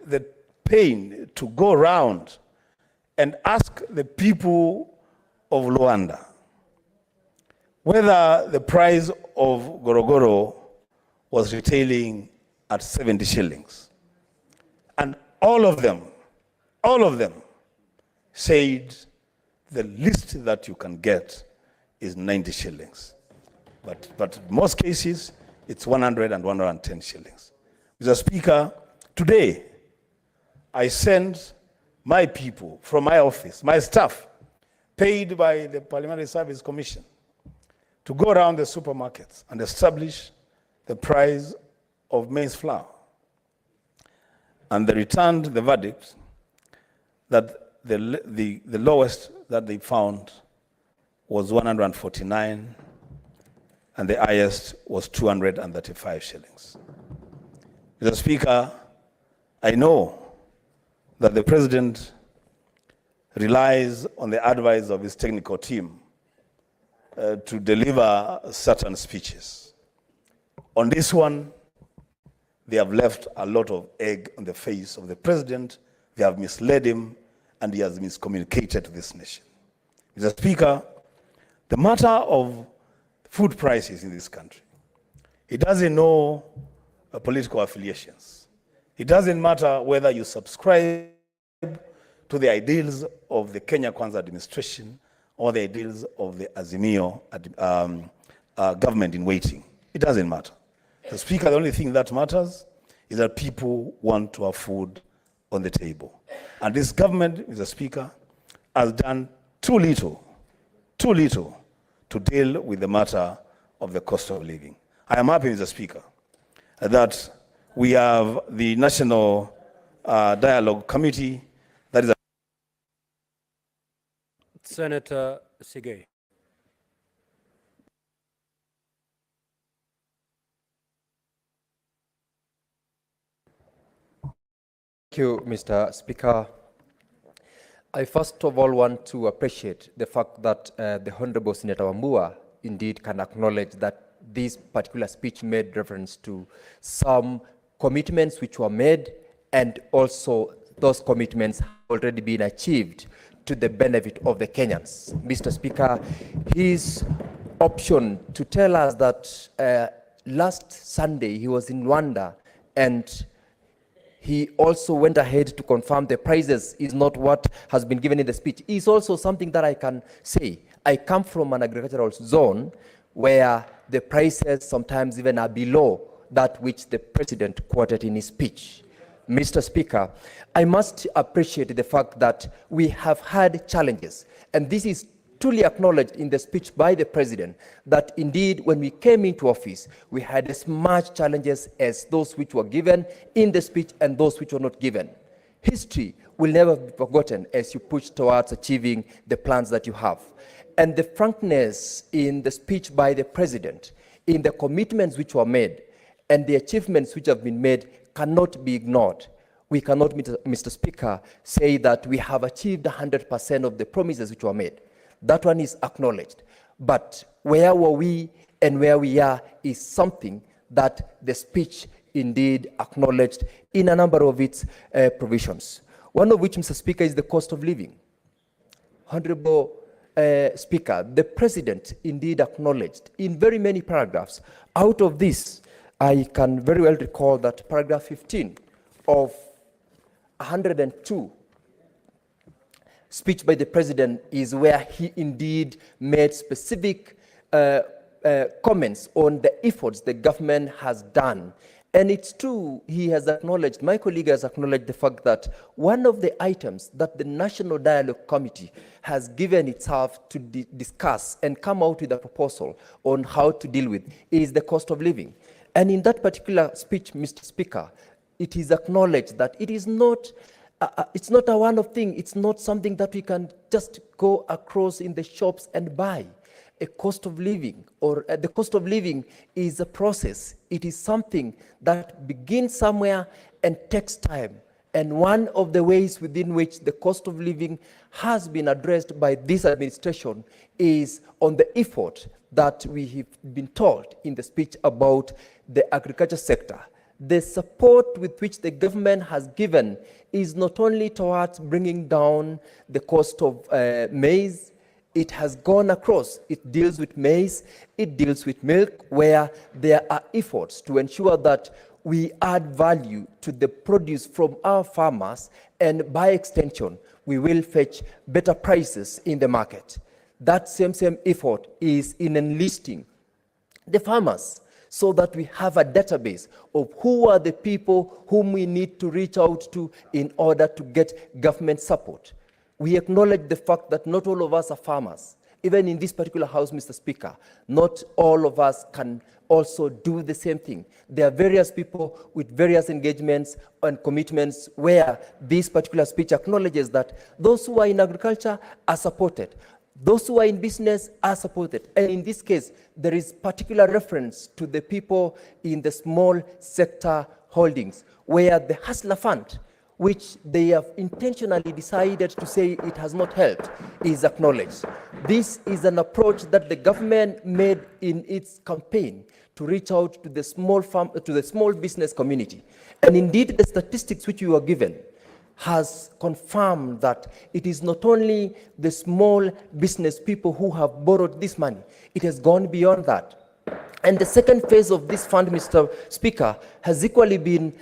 the pain to go around and ask the people of Luanda whether the price of Gorogoro was retailing at 70 shillings. And all of them said the least that you can get is 90 shillings. But in most cases, it's 100 and 110 shillings. Mr. Speaker, today, I sent my people from my office, my staff, paid by the Parliamentary Service Commission, to go around the supermarkets and establish the price of maize flour. And they returned the verdict that the lowest that they found was 149, and the highest was 235 shillings. Mr. Speaker, I know that the President relies on the advice of his technical team to deliver certain speeches. On this one, they have left a lot of egg on the face of the President. They have misled him, and he has miscommunicated to this nation. Mr. Speaker, the matter of food prices in this country, it doesn't know political affiliations. It doesn't matter whether you subscribe to the ideals of the Kenya Kwanza administration or the ideals of the Azimio government in waiting. It doesn't matter. The Speaker, the only thing that matters is that people want to have food on the table. And this government, Mr. Speaker, has done too little to deal with the matter of the cost of living. I am happy, Mr. Speaker, that we have the National Dialogue Committee that is Senator Sigay. Thank you, Mr. Speaker. I first of all want to appreciate the fact that the Honorable Senator Wambua indeed can acknowledge that this particular speech made reference to some commitments which were made, and also those commitments have already been achieved to the benefit of the Kenyans. Mr. Speaker, his option to tell us that last Sunday he was in Rwanda and he also went ahead to confirm the prices is not what has been given in the speech is also something that I can say. I come from an agricultural zone where the prices sometimes even are below that which the President quoted in his speech. Mr. Speaker, I must appreciate the fact that we have had challenges, and this is truly acknowledged in the speech by the President, that indeed when we came into office, we had as much challenges as those which were given in the speech and those which were not given. History will never be forgotten as you push towards achieving the plans that you have. And the frankness in the speech by the President, in the commitments which were made, and the achievements which have been made cannot be ignored. We cannot, Mr. Speaker, say that we have achieved 100% of the promises which were made. That one is acknowledged. But where were we and where we are is something that the speech indeed acknowledged in a number of its provisions. One of which, Mr. Speaker, is the cost of living. Honorable Speaker, the President indeed acknowledged in very many paragraphs. Out of this, I can very well recall that paragraph 15 of 102 speech by the President is where he indeed made specific comments on the efforts the government has done. And it's true, he has acknowledged, my colleague has acknowledged the fact that one of the items that the National Dialogue Committee has given itself to discuss and come out with a proposal on how to deal with is the cost of living. And in that particular speech, Mr. Speaker, it is acknowledged that it is not it's not a one-off thing. It's not something that we can just go across in the shops and buy. A cost of living, or the cost of living is a process. It is something that begins somewhere and takes time. And one of the ways within which the cost of living has been addressed by this administration is on the effort that we have been told in the speech about the agriculture sector. the support with which the government has given is not only towards bringing down the cost of maize, it has gone across. It deals with maize, it deals with milk, where there are efforts to ensure that we add value to the produce from our farmers, and by extension, we will fetch better prices in the market. That same effort is in enlisting the farmers so that we have a database of who are the people whom we need to reach out to in order to get government support. We acknowledge the fact that not all of us are farmers. Even in this particular house, Mr. Speaker, not all of us can also do the same thing. There are various people with various engagements and commitments where this particular speech acknowledges that those who are in agriculture are supported. Those who are in business are supported. And in this case, there is particular reference to the people in the small sector holdings, where the Hustler Fund, which they have intentionally decided to say it has not helped, is acknowledged. This is an approach that the government made in its campaign to reach out to the small business community. And indeed, the statistics which you were given has confirmed that it is not only the small business people who have borrowed this money, it has gone beyond that. And the second phase of this fund, Mr. Speaker, has equally been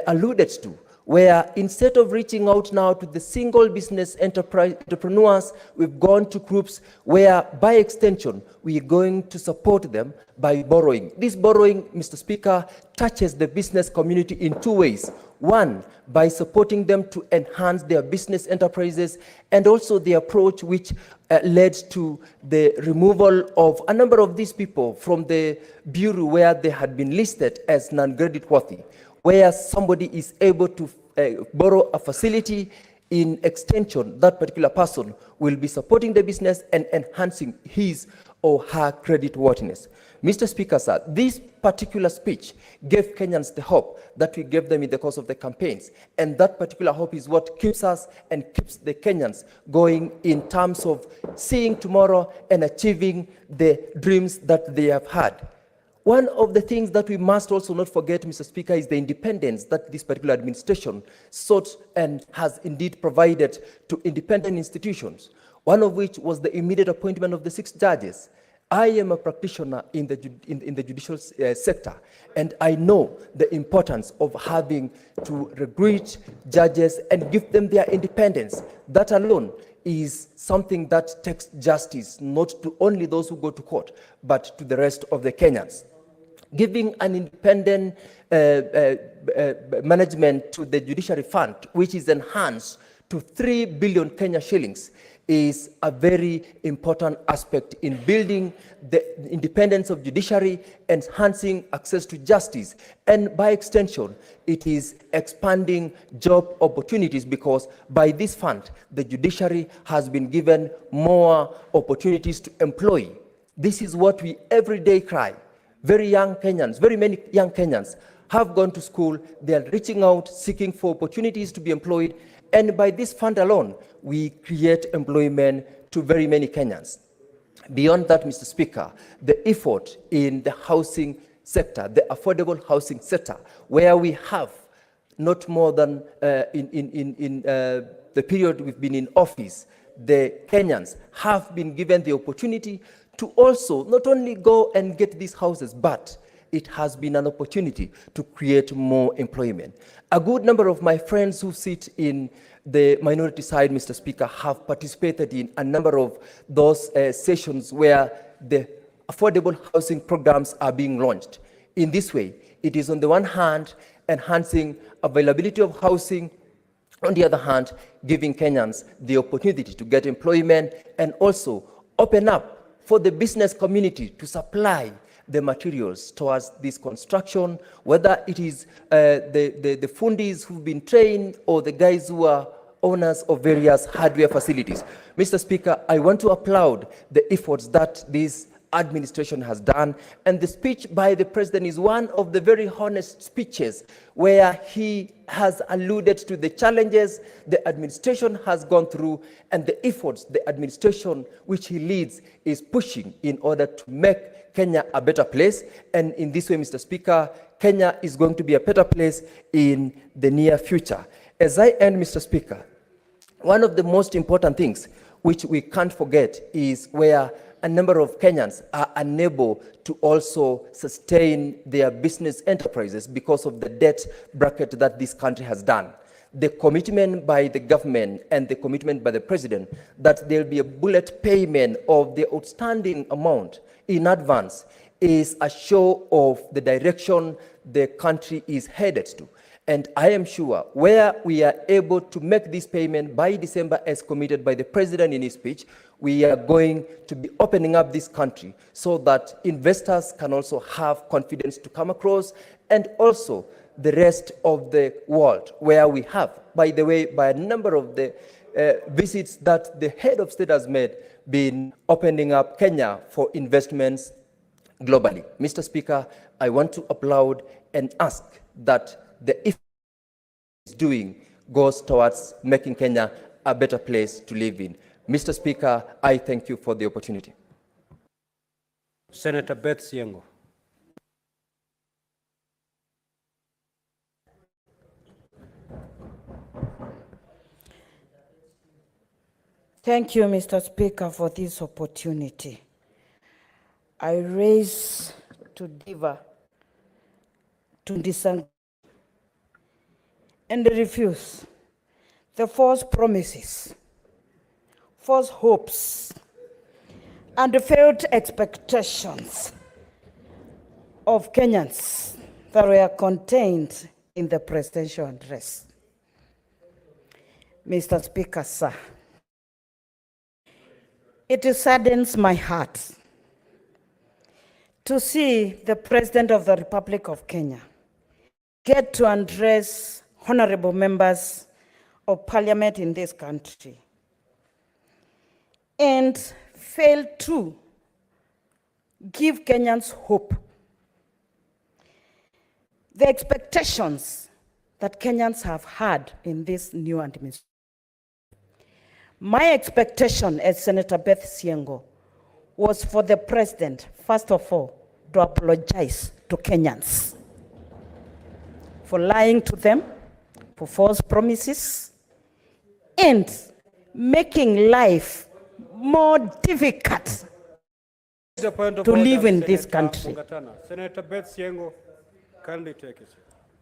alluded to, where instead of reaching out now to the single business entrepreneurs, we've gone to groups where, by extension, we are going to support them by borrowing. This borrowing, Mr. Speaker, touches the business community in two ways. One, by supporting them to enhance their business enterprises, and also the approach which led to the removal of a number of these people from the bureau where they had been listed as non-credit worthy, where somebody is able to borrow a facility. In extension, that particular person will be supporting the business and enhancing his or her credit worthiness. Mr. Speaker, sir, this particular speech gave Kenyans the hope that we gave them in the course of the campaigns. And that particular hope is what keeps us and keeps the Kenyans going in terms of seeing tomorrow and achieving the dreams that they have had. One of the things that we must also not forget, Mr. Speaker, is the independence that this particular administration sought and has indeed provided to independent institutions, one of which was the immediate appointment of the 6 judges. I am a practitioner in the judicial sector, and I know the importance of having to recruit judges and give them their independence. That alone is something that takes justice not to only those who go to court, but to the rest of the Kenyans. Giving an independent management to the judiciary fund, which is enhanced to 3 billion Kenya shillings, is a very important aspect in building the independence of judiciary, enhancing access to justice, and by extension, it is expanding job opportunities, because by this fund, the judiciary has been given more opportunities to employ. This is what we every day cry. Very many young Kenyans have gone to school, they are reaching out, seeking for opportunities to be employed, and by this fund alone, we create employment to very many Kenyans. Beyond that, Mr. Speaker, the effort in the housing sector, the affordable housing sector, where we have not more than in the period we've been in office, the Kenyans have been given the opportunity to also not only go and get these houses, but it has been an opportunity to create more employment. A good number of my friends who sit in the minority side, Mr. Speaker, have participated in a number of those sessions where the affordable housing programs are being launched. In this way, it is on the one hand enhancing availability of housing, on the other hand, giving Kenyans the opportunity to get employment and also open up for the business community to supply the materials towards this construction, whether it is the fundis who've been trained or the guys who are owners of various hardware facilities. Mr. Speaker, I want to applaud the efforts that this administration has done, and the speech by the president is one of the very honest speeches where he has alluded to the challenges the administration has gone through and the efforts the administration which he leads is pushing in order to make Kenya a better place. And in this way, Mr. Speaker, Kenya is going to be a better place in the near future. As I end, Mr. Speaker, one of the most important things which we can't forget is where a number of Kenyans are unable to also sustain their business enterprises because of the debt bracket that this country has done. The commitment by the government and the commitment by the president that there'll be a bullet payment of the outstanding amount in advance is a show of the direction the country is headed to. And I am sure where we are able to make this payment by December as committed by the president in his speech, we are going to be opening up this country so that investors can also have confidence to come across, and also the rest of the world, where we have, by the way, by a number of the visits that the head of state has made, been opening up Kenya for investments globally. Mr. Speaker, I want to applaud and ask that the effort is doing goes towards making Kenya a better place to live in. Mr. Speaker, I thank you for the opportunity. Senator Beth Siengo. Thank you, Mr. Speaker, for this opportunity. I raise to Diva, to disengage and refuse the false promises, false hopes, and the failed expectations of Kenyans that were contained in the presidential address. Mr. Speaker, sir, it saddens my heart to see the President of the Republic of Kenya get to address honorable members of parliament in this country and fail to give Kenyans hope. The expectations that Kenyans have had in this new administration. My expectation as Senator Beth Siengo was for the president, first of all, to apologize to Kenyans for lying to them, for false promises, and making life more difficult to live in this country. Senator Beth Siengo, kindly take it.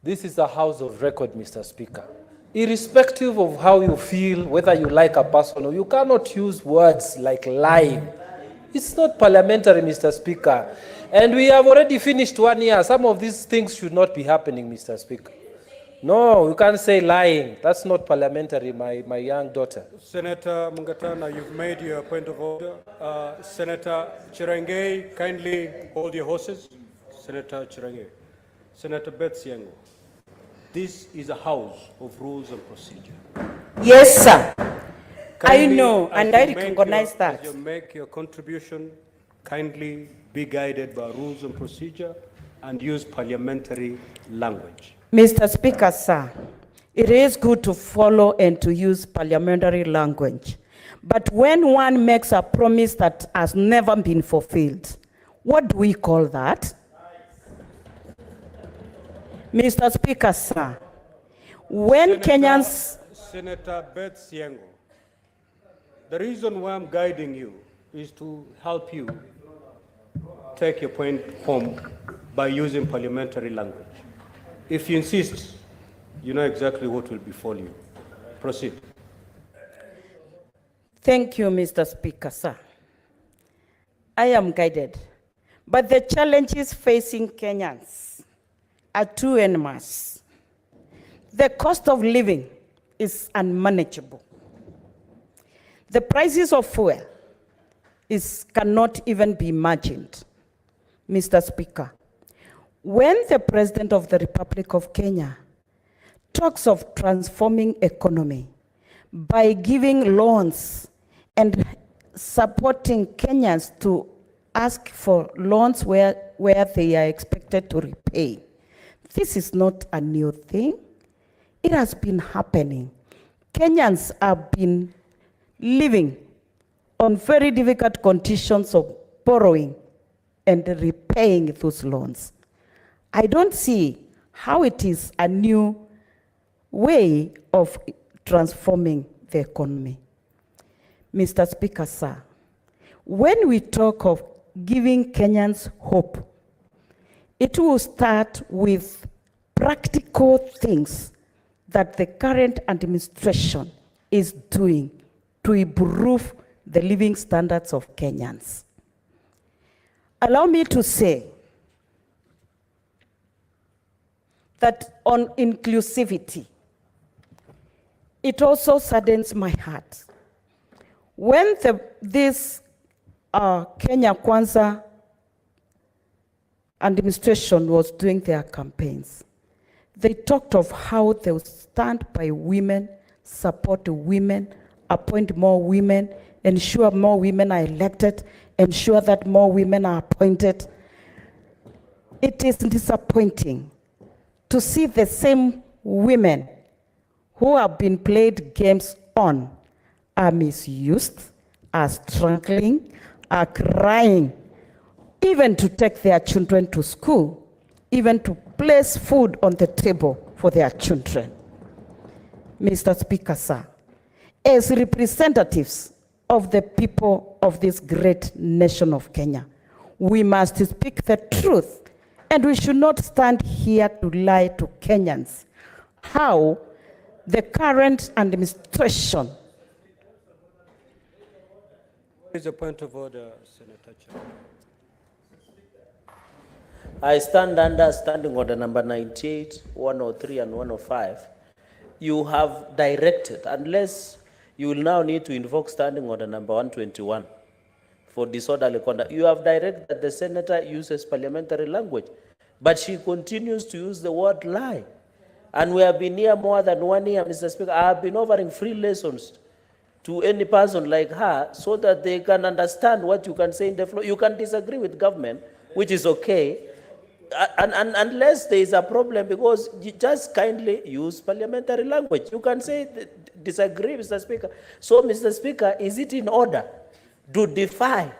This is a house of record, Mr. Speaker. Irrespective of how you feel, whether you like a person or you cannot use words like lying. It's not parliamentary, Mr. Speaker. And we have already finished 1 year. Some of these things should not be happening, Mr. Speaker. No, you can't say lying. That's not parliamentary, my young daughter. Senator Mungatana, you've made your point of order. Senator Chirangei, kindly hold your horses. Senator Chirangei. Senator Beth Siengo, this is a house of rules and procedure. Yes, sir. Kindly, I know, and I recognize that. As you make your contribution, kindly be guided by rules and procedure and use parliamentary language. Mr. Speaker, sir, it is good to follow and to use parliamentary language. But when one makes a promise that has never been fulfilled, what do we call that? Mr. Speaker, sir, when Kenyans... Senator Beth Siengo, the reason why I'm guiding you is to help you take your point home by using parliamentary language. If you insist, you know exactly what will befall you. Proceed. Thank you, Mr. Speaker, sir. I am guided, but the challenges facing Kenyans are too enormous. The cost of living is unmanageable. The prices of fuel cannot even be imagined. Mr. Speaker, when the President of the Republic of Kenya talks of transforming economy by giving loans and supporting Kenyans to ask for loans where they are expected to repay, this is not a new thing. It has been happening. Kenyans have been living on very difficult conditions of borrowing and repaying those loans. I don't see how it is a new way of transforming the economy. Mr. Speaker, sir, when we talk of giving Kenyans hope, it will start with practical things that the current administration is doing to improve the living standards of Kenyans. Allow me to say that on inclusivity, it also saddens my heart. When this Kenya Kwanza administration was doing their campaigns, they talked of how they would stand by women, support women, appoint more women, ensure more women are elected, ensure that more women are appointed. It is disappointing to see the same women who have been played games on are misused, are struggling, are crying, even to take their children to school, even to place food on the table for their children. Mr. Speaker, sir, as representatives of the people of this great nation of Kenya, we must speak the truth, and we should not stand here to lie to Kenyans how the current administration. There is a point of order, Senator Chair. I stand under standing order number 98, 103, and 105. You have directed, unless you will now need to invoke standing order number 121 for disorderly conduct. You have directed that the senator uses parliamentary language, but she continues to use the word lie. And we have been here more than 1 year, Mr. Speaker. I have been offering free lessons to any person like her so that they can understand what you can say in the floor. You can disagree with government, which is okay, and unless there is a problem, because you just kindly use parliamentary language. You can say disagree, Mr. Speaker. So, Mr. Speaker, is it in order to defy,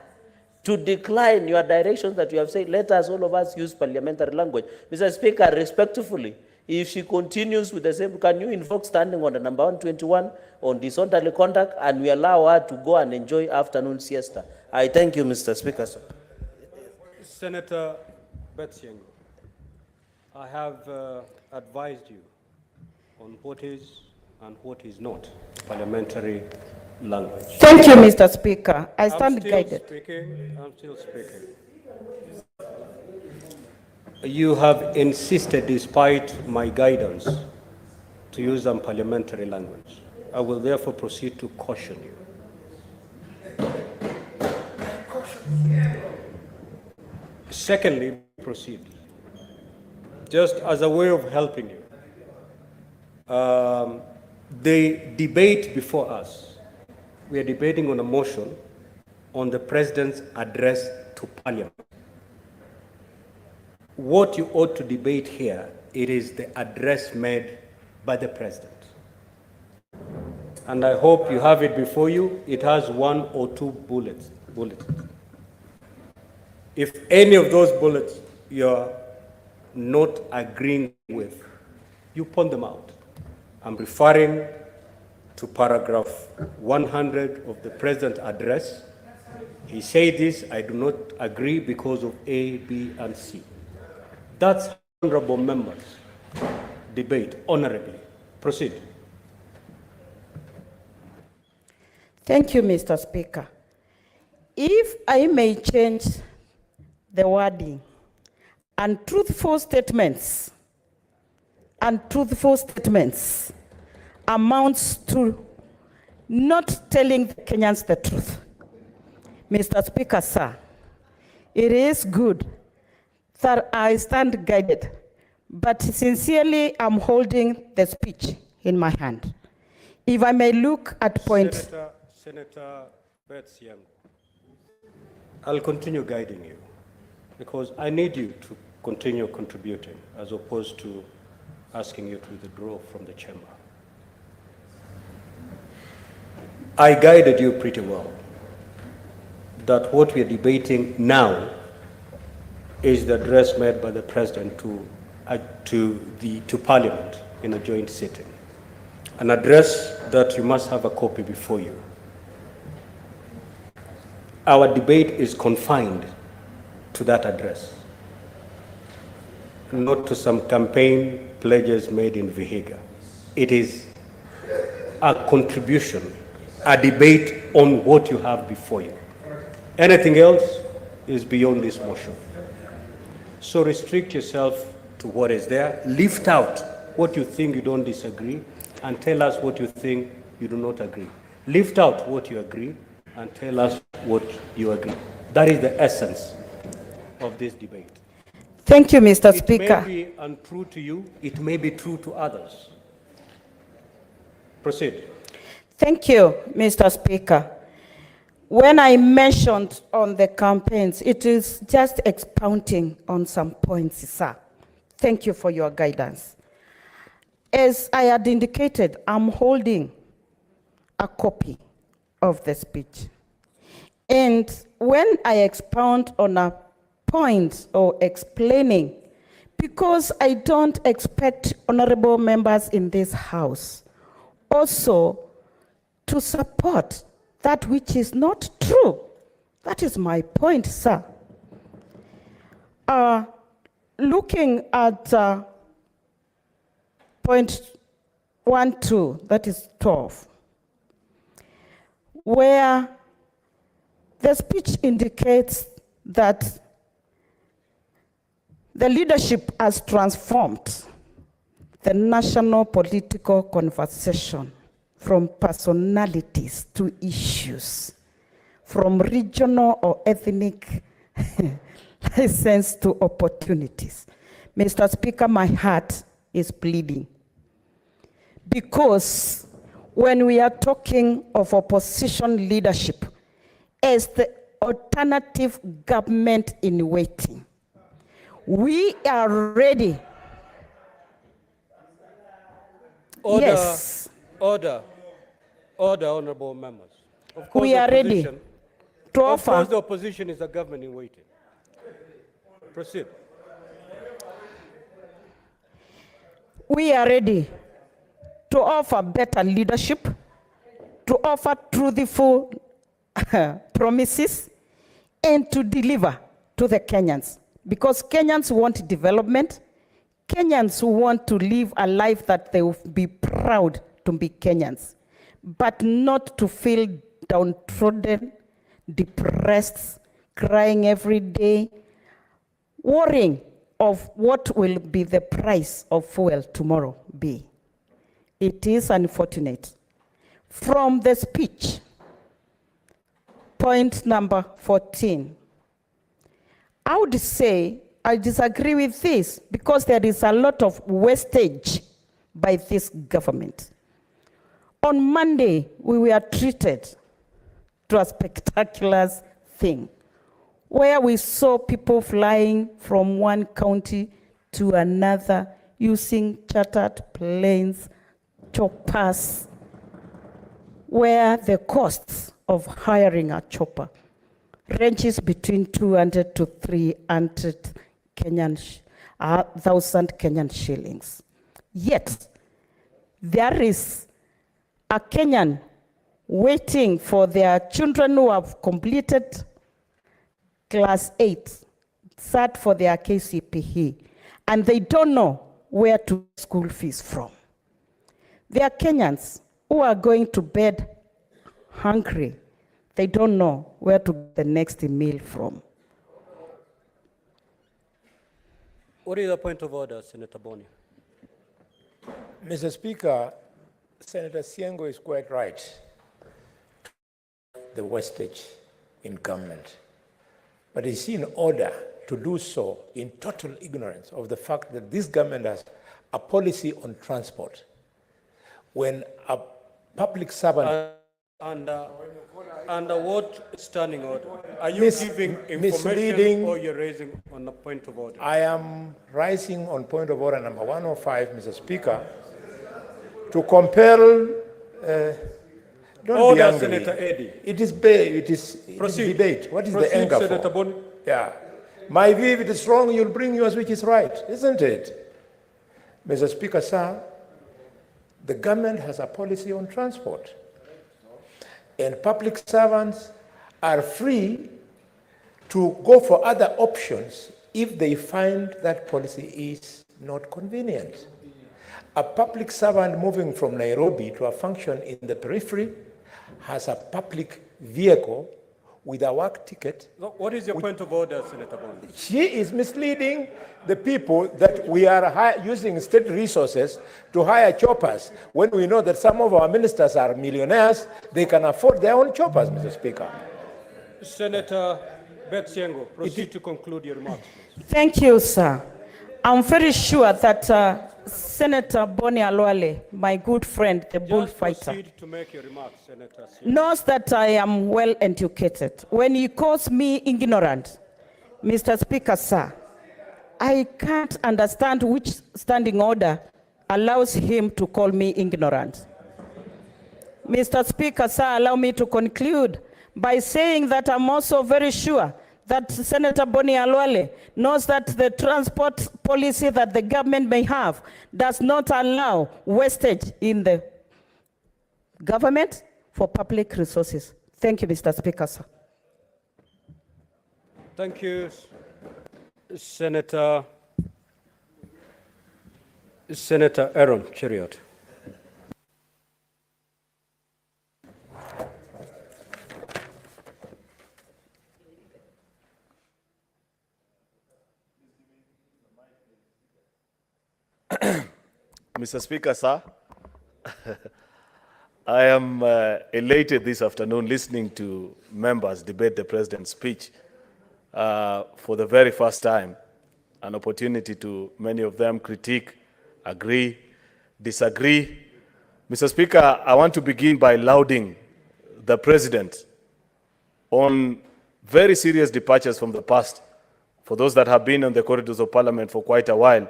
to decline your directions that you have said, let us, all of us, use parliamentary language? Mr. Speaker, respectfully, if she continues with the same, can you invoke standing order number 121 on disorderly conduct, and we allow her to go and enjoy afternoon siesta? I thank you, Mr. Speaker. Sir. Senator Betsieng, I have advised you on what is and what is not parliamentary language. Thank you, Mr. Speaker. I stand guided. I'm still speaking. You have insisted, despite my guidance, to use parliamentary language. I will therefore proceed to caution you. Secondly, proceed. Just as a way of helping you, the debate before us, we are debating on a motion on the President's address to Parliament. What you ought to debate here, it is the address made by the President. And I hope you have it before you. It has 1 or 2 bullets. If any of those bullets you're not agreeing with, you point them out. I'm referring to paragraph 100 of the President's address. He said this, I do not agree because of A, B, and C. That's honorable members. Debate honorably. Proceed. Thank you, Mr. Speaker. If I may change the wording, untruthful statements amounts to not telling the Kenyans the truth. Mr. Speaker, sir, it is good that I stand guided, but sincerely I'm holding the speech in my hand. If I may look at point... Senator Betsieng, I'll continue guiding you because I need you to continue contributing as opposed to asking you to withdraw from the chamber. I guided you pretty well that what we are debating now is the address made by the President to Parliament in a joint sitting. An address that you must have a copy before you. Our debate is confined to that address, not to some campaign pledges made in Vihiga. It is a contribution, a debate on what you have before you. Anything else is beyond this motion. So restrict yourself to what is there. Lift out what you think you don't disagree and tell us what you think you do not agree. Lift out what you agree and tell us what you agree. That is the essence of this debate. Thank you, Mr. Speaker. It may be untrue to you, it may be true to others. Proceed. Thank you, Mr. Speaker. When I mentioned on the campaigns, it is just expounding on some points, sir. Thank you for your guidance. As I had indicated, I'm holding a copy of the speech. And when I expound on a point or explaining, because I don't expect honorable members in this House also to support that which is not true. That is my point, sir. Looking at point 1.2, that is 12, where the speech indicates that the leadership has transformed the national political conversation from personalities to issues, from regional or ethnic license to opportunities. Mr. Speaker, my heart is bleeding. Because when we are talking of opposition leadership as the alternative government in waiting, we are ready. Order, yes. Order, honorable members. Of course, We are ready to Of offer. course, the opposition is a government in waiting. Proceed. We are ready to offer better leadership, to offer truthful promises, and to deliver to the Kenyans. Because Kenyans want development. Kenyans want to live a life that they will be proud to be Kenyans, but not to feel downtrodden, depressed, crying every day, worrying of what will be the price of fuel tomorrow be. It is unfortunate. From the speech, point number 14, I would say I disagree with this because there is a lot of wastage by this government. On Monday, we were treated to a spectacular thing where we saw people flying from one county to another using chartered planes, choppers, where the costs of hiring a chopper ranges between 200 to 300 thousand Kenyan shillings. Yet, there is a Kenyan waiting for their children who have completed class 8, sat for their KCPE, and they don't know where to school fees from. There are Kenyans who are going to bed hungry. They don't know where to get the next meal from. What is the point of order, Senator Boni? Mr. Speaker, Senator Siengo is quite right. The wastage in government. But it's in order to do so in total ignorance of the fact that this government has a policy on transport. When a public servant... Under what standing order? Are you giving information misleading, or you're raising on a point of order? I am rising on point of order number 105, Mr. Speaker, to compel... don't Order, be angry. Senator Eddy. It is debate. What is Proceed, the anger Senator for? Boni. Yeah. My view, if it is wrong, you'll bring yours, which is right, isn't it? Mr. Speaker, sir, the government has a policy on transport. And public servants are free to go for other options if they find that policy is not convenient. A public servant moving from Nairobi to a function in the periphery has a public vehicle with a work ticket. What is your point of order, Senator Bond? She is misleading the people that we are using state resources to hire choppers when we know that some of our ministers are millionaires. They can afford their own choppers, Mr. Speaker. Senator Beth Siengo, proceed to conclude your remarks, please. Thank you, sir. I'm very sure that Senator Boni Alwale, my good friend, the bullfighter, proceed to make your remarks, Senator Siengo. knows that I am well educated. When he calls me ignorant, Mr. Speaker, sir, I can't understand which standing order allows him to call me ignorant. Mr. Speaker, sir, allow me to conclude by saying that I'm also very sure that Senator Boni Alwale knows that the transport policy that the government may have does not allow wastage in the government for public resources. Thank you, Mr. Speaker, sir. Thank you, Senator Aaron Cheriot. Mr. Speaker, sir, I am elated this afternoon listening to members debate the President's speech for the very first time, an opportunity to many of them critique, agree, disagree. Mr. Speaker, I want to begin by lauding the President on very serious departures from the past. For those that have been on the corridors of Parliament for quite a while,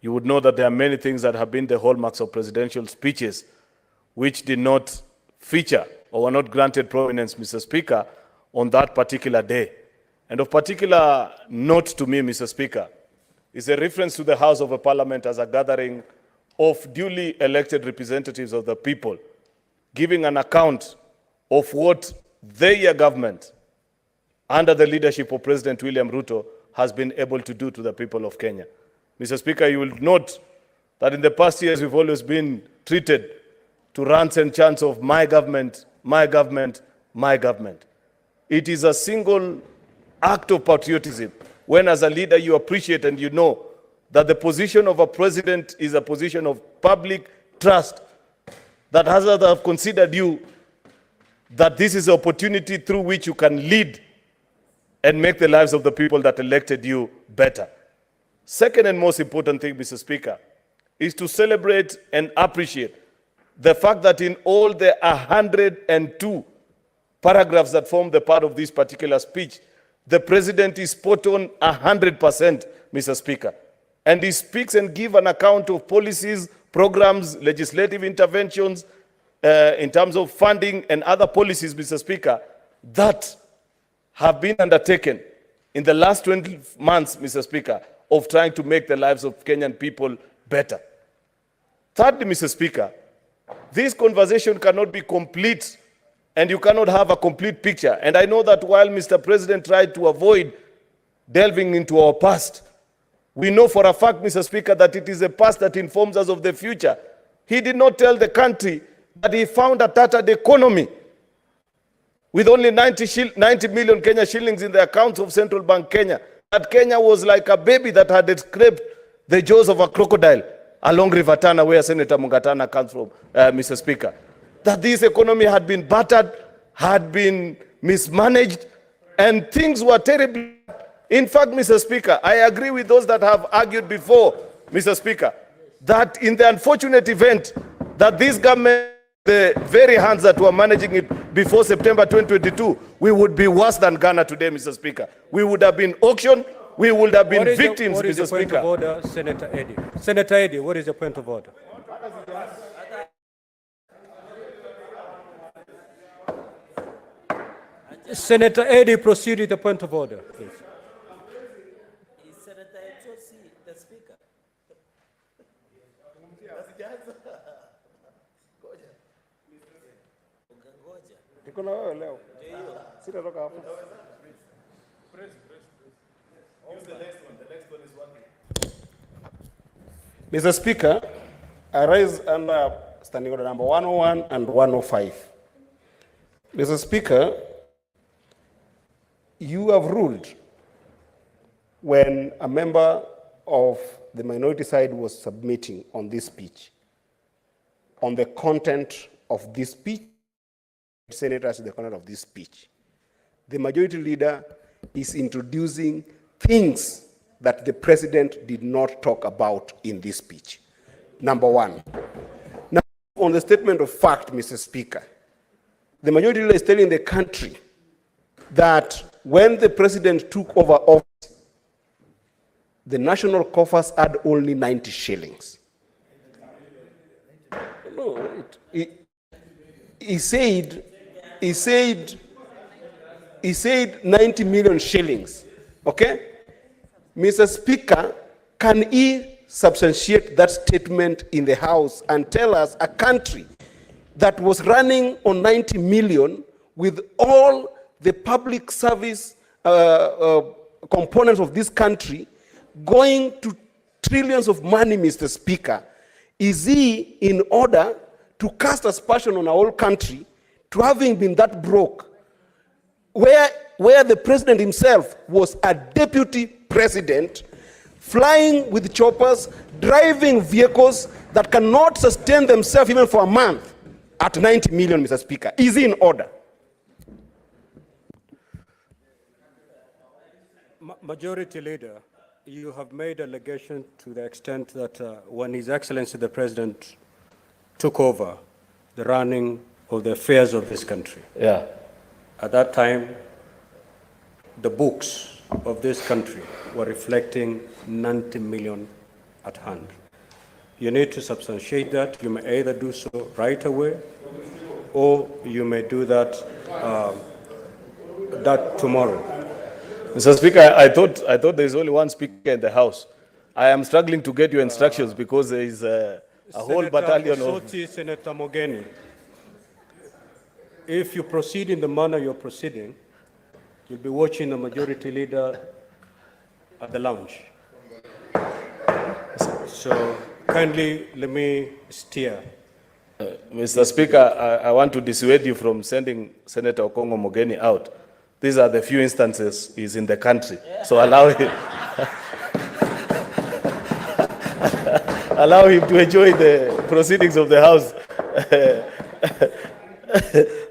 you would know that there are many things that have been the hallmarks of presidential speeches which did not feature or were not granted prominence, Mr. Speaker, on that particular day. And of particular note to me, Mr. Speaker, is a reference to the House of a Parliament as a gathering of duly elected representatives of the people, giving an account of what their government, under the leadership of President William Ruto, has been able to do to the people of Kenya. Mr. Speaker, you will note that in the past years we've always been treated to rants and chants of my government, my government, my government. It is a single act of patriotism when as a leader you appreciate and you know that the position of a president is a position of public trust, that others have considered you, that this is an opportunity through which you can lead and make the lives of the people that elected you better. Second and most important thing, Mr. Speaker, is to celebrate and appreciate the fact that in all the 102 paragraphs that form the part of this particular speech, the President is spot on 100%, Mr. Speaker. And he speaks and gives an account of policies, programs, legislative interventions, in terms of funding and other policies, Mr. Speaker, that have been undertaken in the last 20 months, Mr. Speaker, of trying to make the lives of Kenyan people better. Thirdly, Mr. Speaker, this conversation cannot be complete and you cannot have a complete picture. And I know that while Mr. President tried to avoid delving into our past, we know for a fact, Mr. Speaker, that it is a past that informs us of the future. He did not tell the country that he found a tattered economy with only 90 million Kenya shillings in the accounts of Central Bank Kenya. That Kenya was like a baby that had escaped the jaws of a crocodile along River Tana, where Senator Mungatana comes from, Mr. Speaker. That this economy had been battered, had been mismanaged, and things were terrible. In fact, Mr. Speaker, I agree with those that have argued before, Mr. Speaker, that in the unfortunate event that this government, the very hands that were managing it before September 2022, we would be worse than Ghana today, Mr. Speaker. We would have been auctioned, we would have been victims, what is Mr. the point Speaker. of order, Senator Eddy? Senator Eddy, what is the point of order? Senator Eddy, proceed with the point of order, please. Niko na wewe leo. Sitatoka hapa. Mr. Speaker, I rise under standing order number 101 and 105. Mr. Speaker, you have ruled when a member of the minority side was submitting on this speech, on the content of this speech, senators, the content of this speech. The majority leader is introducing things that the president did not talk about in this speech. Number one. Now, on the statement of fact, Mr. Speaker, the majority leader is telling the country that when the president took over office, the national coffers had only 90 shillings. No, he said 90 million shillings. Okay? Mr. Speaker, can he substantiate that statement in the House and tell us a country that was running on 90 million with all the public service components of this country going to trillions of money, Mr. Speaker, is he in order to cast aspersion on our whole country to having been that broke, where the president himself was a deputy president, flying with choppers, driving vehicles that cannot sustain themselves even for a month at 90 million, Mr. Speaker? Is he in order? Majority Leader, you have made allegation to the extent that when His Excellency the President took over the running of the affairs of this country, at that time, the books of this country were reflecting 90 million at hand. You need to substantiate that. You may either do so right away, or you may do that tomorrow. Mr. Speaker, I thought there is only one speaker in the House. I am struggling to get your instructions because there is a whole battalion of... Senator Mogeni, if you proceed in the manner you're proceeding, you'll be watching the majority leader at the lounge. So kindly let me steer. Mr. Speaker, I want to dissuade you from sending Senator Okongo Mogeni out. These are the few instances he's in the country. So allow him, allow him to enjoy the proceedings of the House.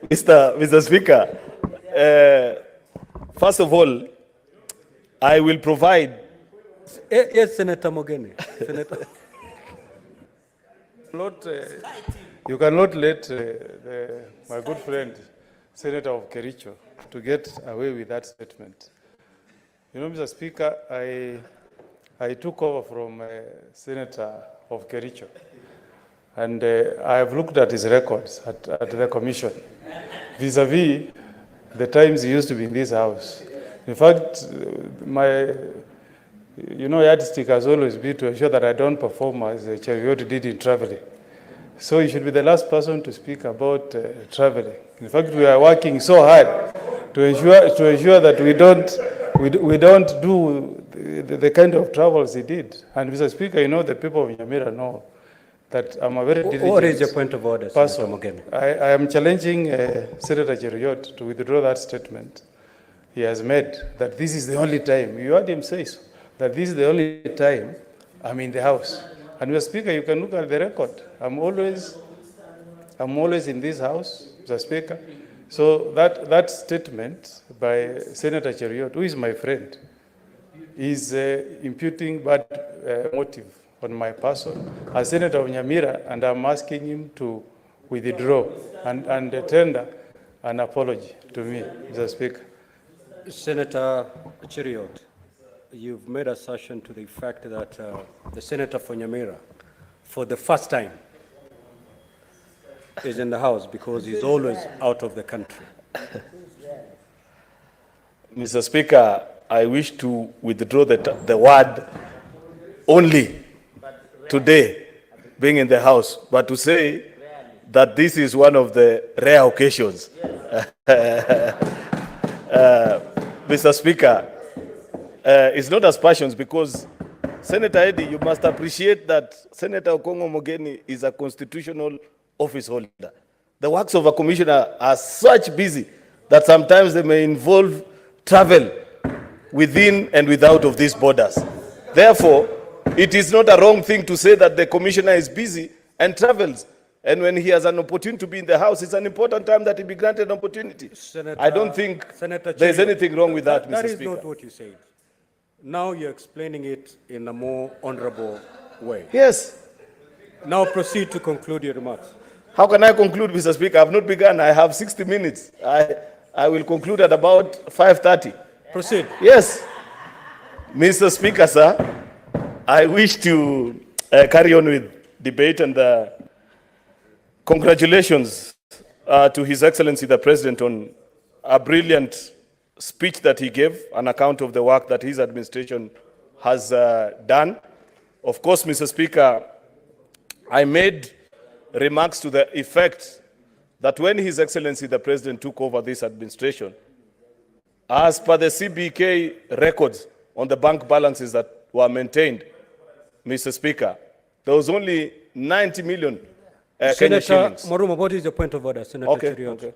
Mr. Speaker, first of all, I will provide. Yes, Senator Mogeni. Senator. You cannot let my good friend, Senator of Kericho, to get away with that statement. You know, Mr. Speaker, I took over from Senator of Kericho, and I have looked at his records at the commission, vis-a-vis the times he used to be in this house. In fact, my yardstick has always been to ensure that I don't perform as Cheriot did in traveling. So you should be the last person to speak about traveling. In fact, we are working so hard to ensure that we don't do the kind of travels he did. And Mr. Speaker, you know, the people of Nyamira know that I'm a very diligent What is your point of order, person. Senator Mogeni? I am challenging Senator Cheriot to withdraw that statement he has made, that this is the only time. You heard him say so, that this is the only time I'm in the House. And Mr. Speaker, you can look at the record. I'm always in this House, Mr. Speaker. So that statement by Senator Cheriot, who is my friend, is imputing bad motive on my person as Senator of Nyamira, and I'm asking him to withdraw and tender an apology to me, Mr. Speaker. Senator Cheriot, you've made assertion to the fact that the Senator for Nyamira, for the first time, is in the House because he's always out of the country. Mr. Speaker, I wish to withdraw the word only today, being in the House, but to say that this is one of the rare occasions. Mr. Speaker, it's not as passions because Senator Eddy, you must appreciate that Senator Okongo Mogeni is a constitutional office holder. The works of a commissioner are such busy that sometimes they may involve travel within and without of these borders. Therefore, it is not a wrong thing to say that the commissioner is busy and travels. And when he has an opportunity to be in the House, it's an important time that he be granted an opportunity. Senator, I don't think Senator there's Chiri, anything wrong with that, Mr. That is Speaker. not what you said. Now you're explaining it in a more honorable way. Yes. Now proceed to conclude your remarks. How can I conclude, Mr. Speaker? I have not begun. I have 60 minutes. I will conclude at about 5:30. Proceed. Yes. Mr. Speaker, sir, I wish to carry on with debate and congratulations to His Excellency the President on a brilliant speech that he gave, an account of the work that his administration has done. Of course, Mr. Speaker, I made remarks to the effect that when His Excellency the President took over this administration, as per the CBK records on the bank balances that were maintained, Mr. Speaker, there was only 90 million Kenya Senator shillings. Moruma, what is your point of order, Senator Okay, Chiriot? okay.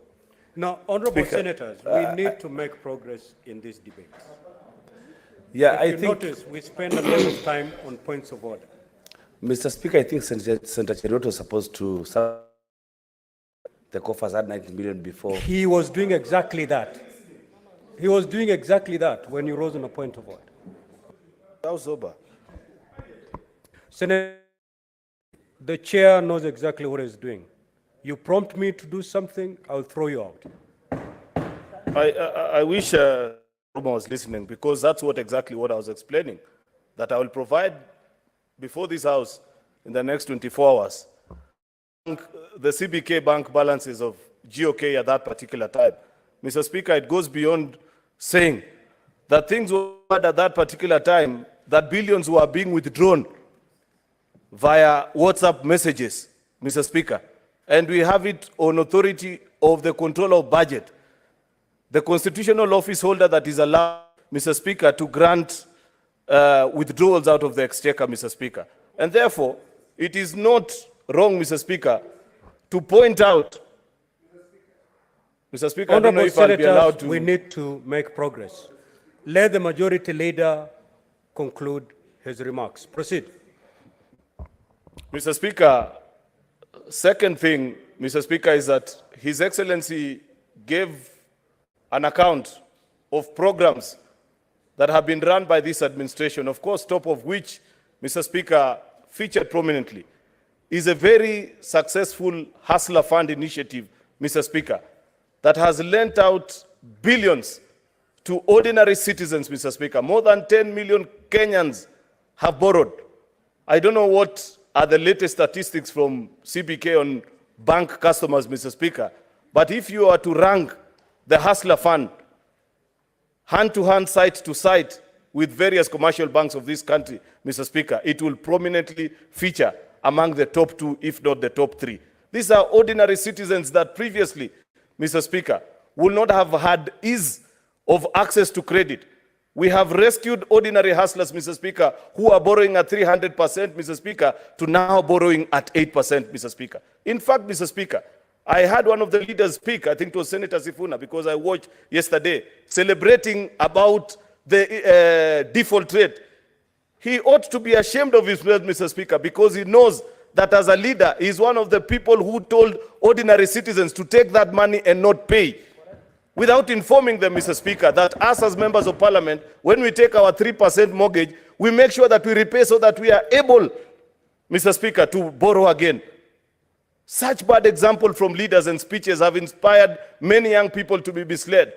Now, honorable Speaker, senators, we need to make progress in this debate. Yeah, If I you think, notice, we spend a lot of time on points of order. Mr. Speaker, I think Senator Cheriot was supposed to serve the coffers had 90 million before. He was doing exactly that. He was doing exactly that when you rose on a point of order. How sober? Senator, the chair knows exactly what he's doing. You prompt me to do something, I'll throw you out. I wish Roma was listening because that's exactly what I was explaining, that I will provide before this House in the next 24 hours the CBK bank balances of GOK at that particular time. Mr. Speaker, it goes beyond saying that things were at that particular time, that billions were being withdrawn via WhatsApp messages, Mr. Speaker. And we have it on authority of the controller of budget, the constitutional office holder that is allowed, Mr. Speaker, to grant withdrawals out of the exchequer, Mr. Speaker. And therefore, it is not wrong, Mr. Speaker, to point out, Mr. Speaker, I don't know Honorable if I'll be allowed senators, to. we need to make progress. Let the majority leader conclude his remarks. Proceed. Mr. Speaker, second thing, Mr. Speaker, is that His Excellency gave an account of programs that have been run by this administration, of course, top of which, Mr. Speaker, featured prominently, is a very successful Hustler Fund initiative, Mr. Speaker, that has lent out billions to ordinary citizens, Mr. Speaker. More than 10 million Kenyans have borrowed. I don't know what are the latest statistics from CBK on bank customers, Mr. Speaker, but if you are to rank the Hustler Fund hand-to-hand, site-to-site with various commercial banks of this country, Mr. Speaker, it will prominently feature among the top 2, if not the top 3. These are ordinary citizens that previously, Mr. Speaker, would not have had ease of access to credit. We have rescued ordinary hustlers, Mr. Speaker, who are borrowing at 300%, Mr. Speaker, to now borrowing at 8%, Mr. Speaker. In fact, Mr. Speaker, I had one of the leaders speak, I think it was Senator Sifuna, because I watched yesterday, celebrating about the default rate. He ought to be ashamed of himself, Mr. Speaker, because he knows that as a leader, he is one of the people who told ordinary citizens to take that money and not pay, without informing them, Mr. Speaker, that us as members of parliament, when we take our 3% mortgage, we make sure that we repay so that we are able, Mr. Speaker, to borrow again. Such bad example from leaders and speeches have inspired many young people to be misled.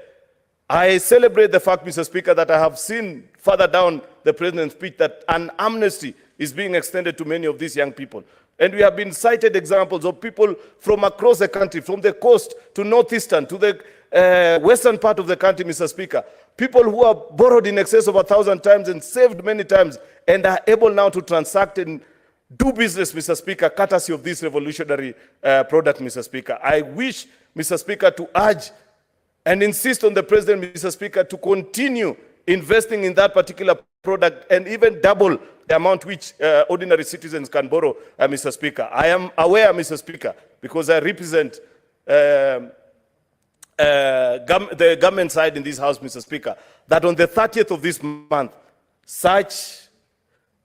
I celebrate the fact, Mr. Speaker, that I have seen further down the President's speech that an amnesty is being extended to many of these young people. And we have been cited examples of people from across the country, from the coast to northeastern, to the western part of the country, Mr. Speaker. People who have borrowed in excess of 1,000 times and saved many times and are able now to transact and do business, Mr. Speaker, courtesy of this revolutionary product, Mr. Speaker. I wish, Mr. Speaker, to urge and insist on the President, Mr. Speaker, to continue investing in that particular product and even double the amount which ordinary citizens can borrow, Mr. Speaker. I am aware, Mr. Speaker, because I represent the government side in this House, Mr. Speaker, that on the 30th of this month, such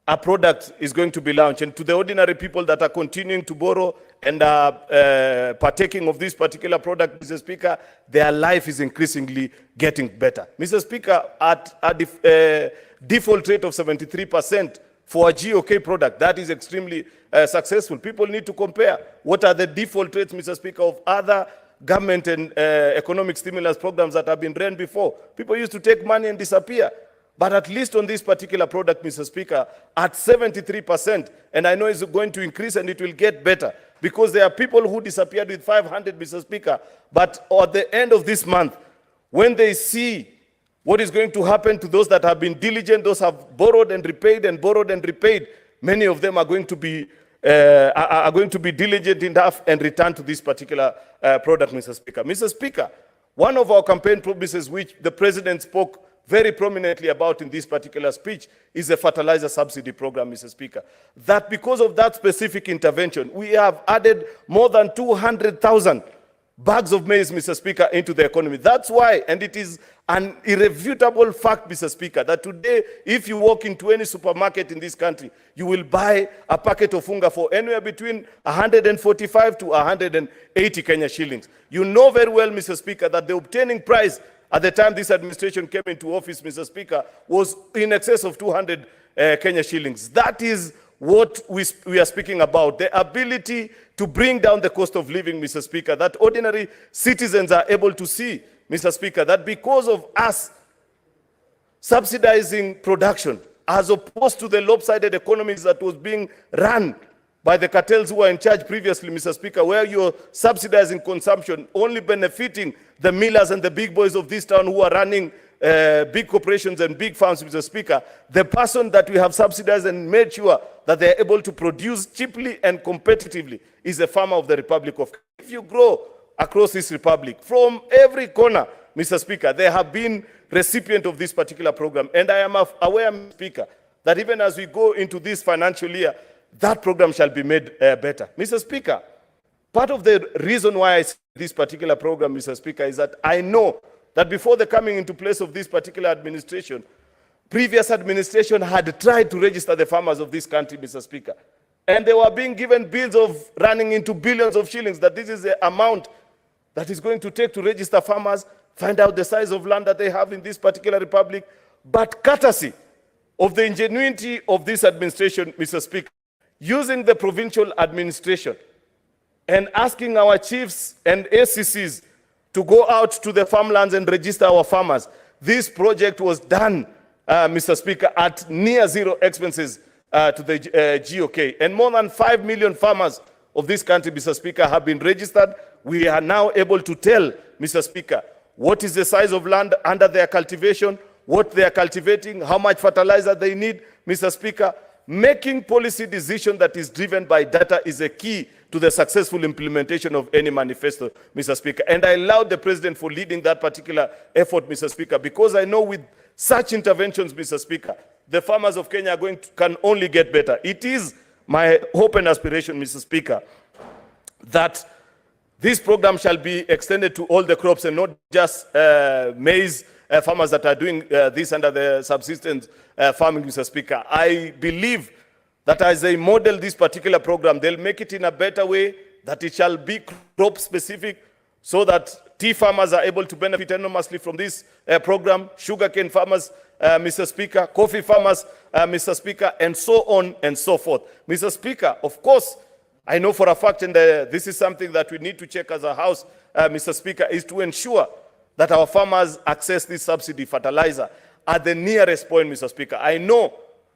a product is going to be launched. And to the ordinary people that are continuing to borrow and are partaking of this particular product, Mr. Speaker, their life is increasingly getting better. Mr. Speaker, at a default rate of 73% for a GOK product, that is extremely successful. People need to compare what are the default rates, Mr. Speaker, of other government and economic stimulus programs that have been ran before. People used to take money and disappear. But at least on this particular product, Mr. Speaker, at 73%, and I know it's going to increase and it will get better, because there are people who disappeared with 500, Mr. Speaker, but at the end of this month, when they see what is going to happen to those that have been diligent, those have borrowed and repaid and borrowed and repaid, many of them are going to be diligent enough and return to this particular product, Mr. Speaker. Mr. Speaker, one of our campaign promises which the President spoke very prominently about in this particular speech is a fertilizer subsidy program, Mr. Speaker. That because of that specific intervention, we have added more than 200,000 bags of maize, Mr. Speaker, into the economy. That's why, and it is an irrefutable fact, Mr. Speaker, that today, if you walk into any supermarket in this country, you will buy a packet of funga for anywhere between 145 to 180 Kenya shillings. You know very well, Mr. Speaker, that the obtaining price at the time this administration came into office, Mr. Speaker, was in excess of 200 Kenya shillings. That is what we are speaking about, the ability to bring down the cost of living, Mr. Speaker, that ordinary citizens are able to see, Mr. Speaker, that because of us subsidizing production, as opposed to the lopsided economies that was being run by the cartels who were in charge previously, Mr. Speaker, where you're subsidizing consumption, only benefiting the millers and the big boys of this town who are running big corporations and big farms, Mr. Speaker. The person that we have subsidized and made sure that they're able to produce cheaply and competitively is the farmer of the Republic of Kenya. If you grow across this republic, from every corner, Mr. Speaker, they have been recipient of this particular program. And I am aware, Mr. Speaker, that even as we go into this financial year, that program shall be made better. Mr. Speaker, part of the reason why I say this particular program, Mr. Speaker, is that I know that before the coming into place of this particular administration, previous administration had tried to register the farmers of this country, Mr. Speaker. And they were being given bills of running into billions of shillings, that this is the amount that is going to take to register farmers, find out the size of land that they have in this particular republic. But courtesy of the ingenuity of this administration, Mr. Speaker, using the provincial administration and asking our chiefs and ACCs to go out to the farmlands and register our farmers. This project was done, Mr. Speaker, at near zero expenses to the GOK. And more than 5 million farmers of this country, Mr. Speaker, have been registered. We are now able to tell, Mr. Speaker, what is the size of land under their cultivation, what they are cultivating, how much fertilizer they need, Mr. Speaker. Making policy decision that is driven by data is a key to the successful implementation of any manifesto, Mr. Speaker. And I laud the President for leading that particular effort, Mr. Speaker, because I know with such interventions, Mr. Speaker, the farmers of Kenya can only get better. It is my hope and aspiration, Mr. Speaker, that this program shall be extended to all the crops and not just maize farmers that are doing this under the subsistence farming, Mr. Speaker. I believe that as they model this particular program, they'll make it in a better way, that it shall be crop specific, so that tea farmers are able to benefit enormously from this program, sugarcane farmers, Mr. Speaker, coffee farmers, Mr. Speaker, and so on and so forth. Mr. Speaker, of course, I know for a fact, and this is something that we need to check as a House, Mr. Speaker, is to ensure that our farmers access this subsidy fertilizer at the nearest point, Mr. Speaker. I know,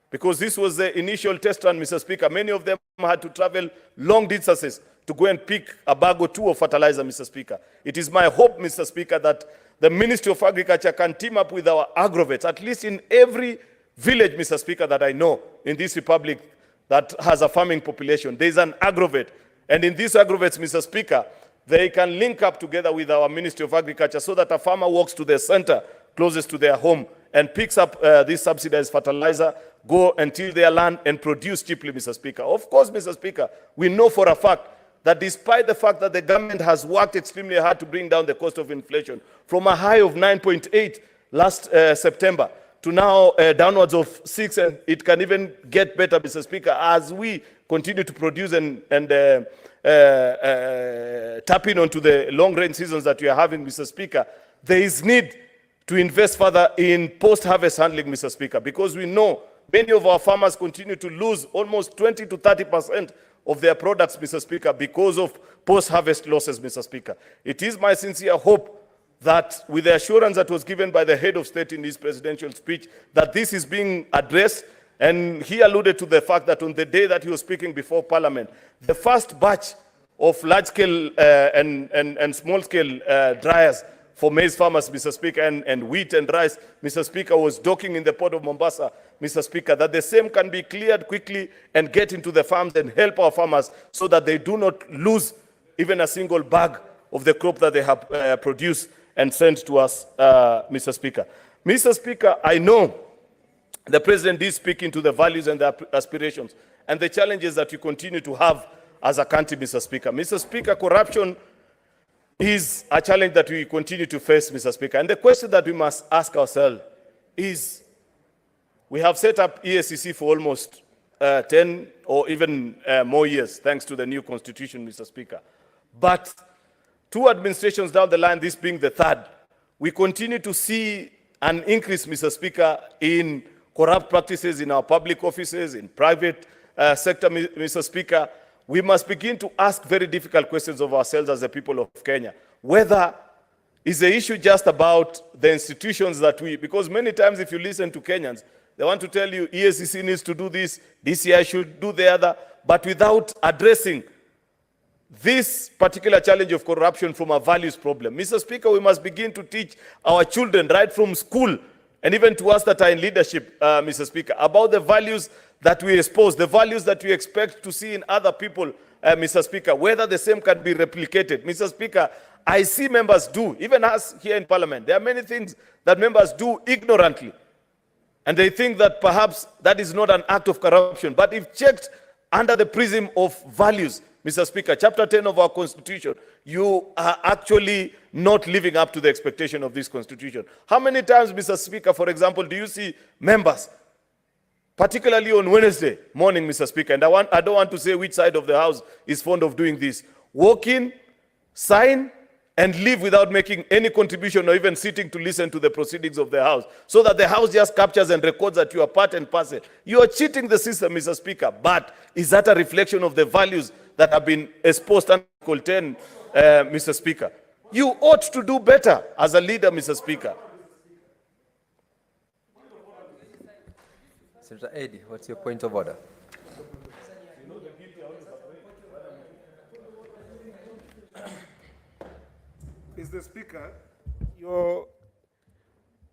because this was the initial test run, Mr. Speaker, many of them had to travel long distances to go and pick a bag or two of fertilizer, Mr. Speaker. It is my hope, Mr. Speaker, that the Ministry of Agriculture can team up with our agrovets, at least in every village, Mr. Speaker, that I know in this republic, that has a farming population, there is an aggravate. And in these aggravates, Mr. Speaker, they can link up together with our Ministry of Agriculture so that a farmer walks to the center closest to their home and picks up this subsidized fertilizer, go and till their land and produce cheaply, Mr. Speaker. Of course, Mr. Speaker, we know for a fact that despite the fact that the government has worked extremely hard to bring down the cost of inflation from a high of 9.8 last September to now downwards of 6, and it can even get better, Mr. Speaker, as we continue to produce and tap in onto the long-range seasons that we are having, Mr. Speaker, there is need to invest further in post-harvest handling, Mr. Speaker, because we know many of our farmers continue to lose almost 20 to 30% of their products, Mr. Speaker, because of post-harvest losses, Mr. Speaker. It is my sincere hope that with the assurance that was given by the head of state in his presidential speech, that this is being addressed, and he alluded to the fact that on the day that he was speaking before Parliament, the first batch of large-scale and small-scale dryers for maize farmers, Mr. Speaker, and wheat and rice, Mr. Speaker, was docking in the port of Mombasa, Mr. Speaker, that the same can be cleared quickly and get into the farms and help our farmers so that they do not lose even a single bag of the crop that they have produced and sent to us, Mr. Speaker. Mr. Speaker, I know the President is speaking to the values and the aspirations and the challenges that we continue to have as a country, Mr. Speaker. Mr. Speaker, corruption is a challenge that we continue to face, Mr. Speaker. And the question that we must ask ourselves is, we have set up EACC for almost 10 or even more years, thanks to the new constitution, Mr. Speaker. But 2 administrations down the line, this being the 3rd, we continue to see an increase, Mr. Speaker, in corrupt practices in our public offices, in private sector, Mr. Speaker. We must begin to ask very difficult questions of ourselves as the people of Kenya. Whether is the issue just about the institutions that because many times if you listen to Kenyans, they want to tell you EACC needs to do this, DCI should do the other, but without addressing this particular challenge of corruption from a values problem. Mr. Speaker, we must begin to teach our children right from school and even to us that are in leadership, Mr. Speaker, about the values that we expose, the values that we expect to see in other people, Mr. Speaker, whether the same can be replicated. Mr. Speaker, I see members do, even us here in Parliament, there are many things that members do ignorantly. And they think that perhaps that is not an act of corruption. But if checked under the prism of values, Mr. Speaker, Chapter 10 of our Constitution, you are actually not living up to the expectation of this Constitution. How many times, Mr. Speaker, for example, do you see members, particularly on Wednesday morning, Mr. Speaker, and I don't want to say which side of the House is fond of doing this, walk in, sign, and leave without making any contribution or even sitting to listen to the proceedings of the House, so that the House just captures and records that you are part and parcel. You are cheating the system, Mr. Speaker, but is that a reflection of the values that have been exposed under Article 10, Mr. Speaker? You ought to do better as a leader, Mr. Speaker. Senator Eddie, what's your point of order? Mr. Speaker,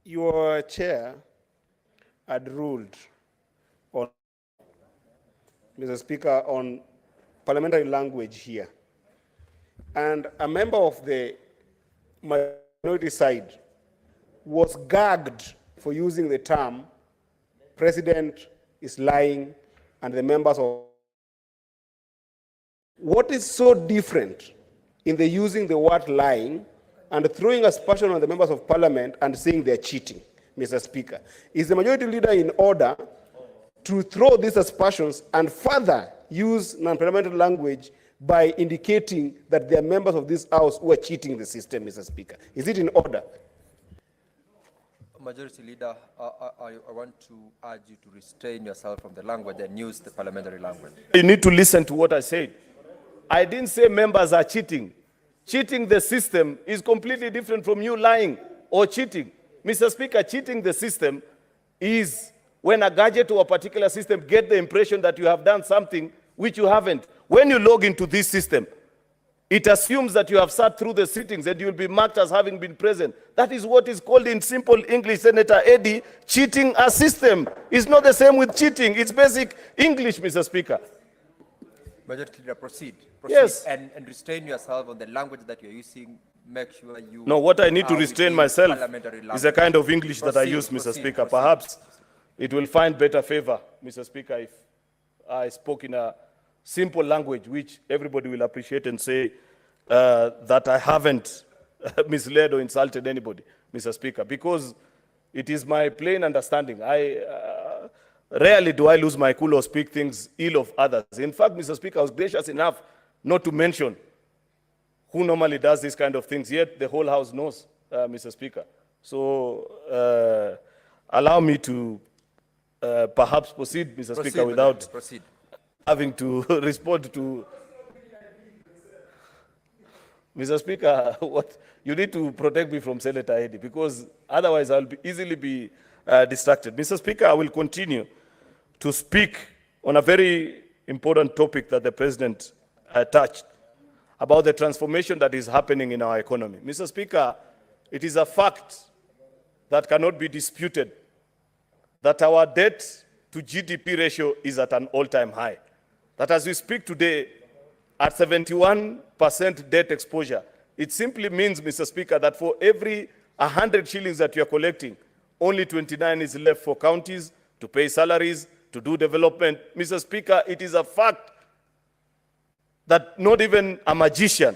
your chair had ruled on, Mr. Speaker, on parliamentary language here. And a member of the minority side was gagged for using the term "President is lying" and the members of... What is so different in the using the word lying and throwing aspersion on the members of parliament and saying they're cheating, Mr. Speaker? Is the majority leader in order to throw these aspersions and further use non-parliamentary language by indicating that they are members of this House who are cheating the system, Mr. Speaker? Is it in order? Majority Leader, I want to urge you to restrain yourself from the language and use the parliamentary language. You need to listen to what I said. I didn't say members are cheating. Cheating the system is completely different from you lying or cheating. Mr. Speaker, cheating the system is when a gadget or a particular system get the impression that you have done something which you haven't. When you log into this system, It assumes that you have sat through the sittings and you'll be marked as having been present. That is what is called in simple English, Senator Eddy, cheating a system. It's not the same with cheating. It's basic English, Mr. Speaker. Majority Leader, proceed. Yes. And restrain yourself on the language that you're using. Make sure you... No, what I need to are restrain within myself parliamentary is language. the kind of English that I Proceed, use, Mr. proceed, Speaker. proceed. Perhaps it will find better favor, Mr. Speaker, if I spoke in a simple language, which everybody will appreciate and say that I haven't misled or insulted anybody, Mr. Speaker, because it is my plain understanding. Rarely do I lose my cool or speak things ill of others. In fact, Mr. Speaker, I was gracious enough not to mention who normally does these kind of things, yet the whole House knows, Mr. Speaker. So allow me to perhaps proceed, Mr. Speaker, without having to respond to... Mr. Speaker, what you need to protect me from Senator Eddy, because otherwise I'll easily be distracted. Mr. Speaker, I will continue to speak on a very important topic that the President touched, about the transformation that is happening in our economy. Mr. Speaker, it is a fact that cannot be disputed that our debt to GDP ratio is at an all-time high. That as we speak today, at 71% debt exposure, it simply means, Mr. Speaker, that for every 100 shillings that you are collecting, only 29 is left for counties to pay salaries, to do development. Mr. Speaker, it is a fact that not even a magician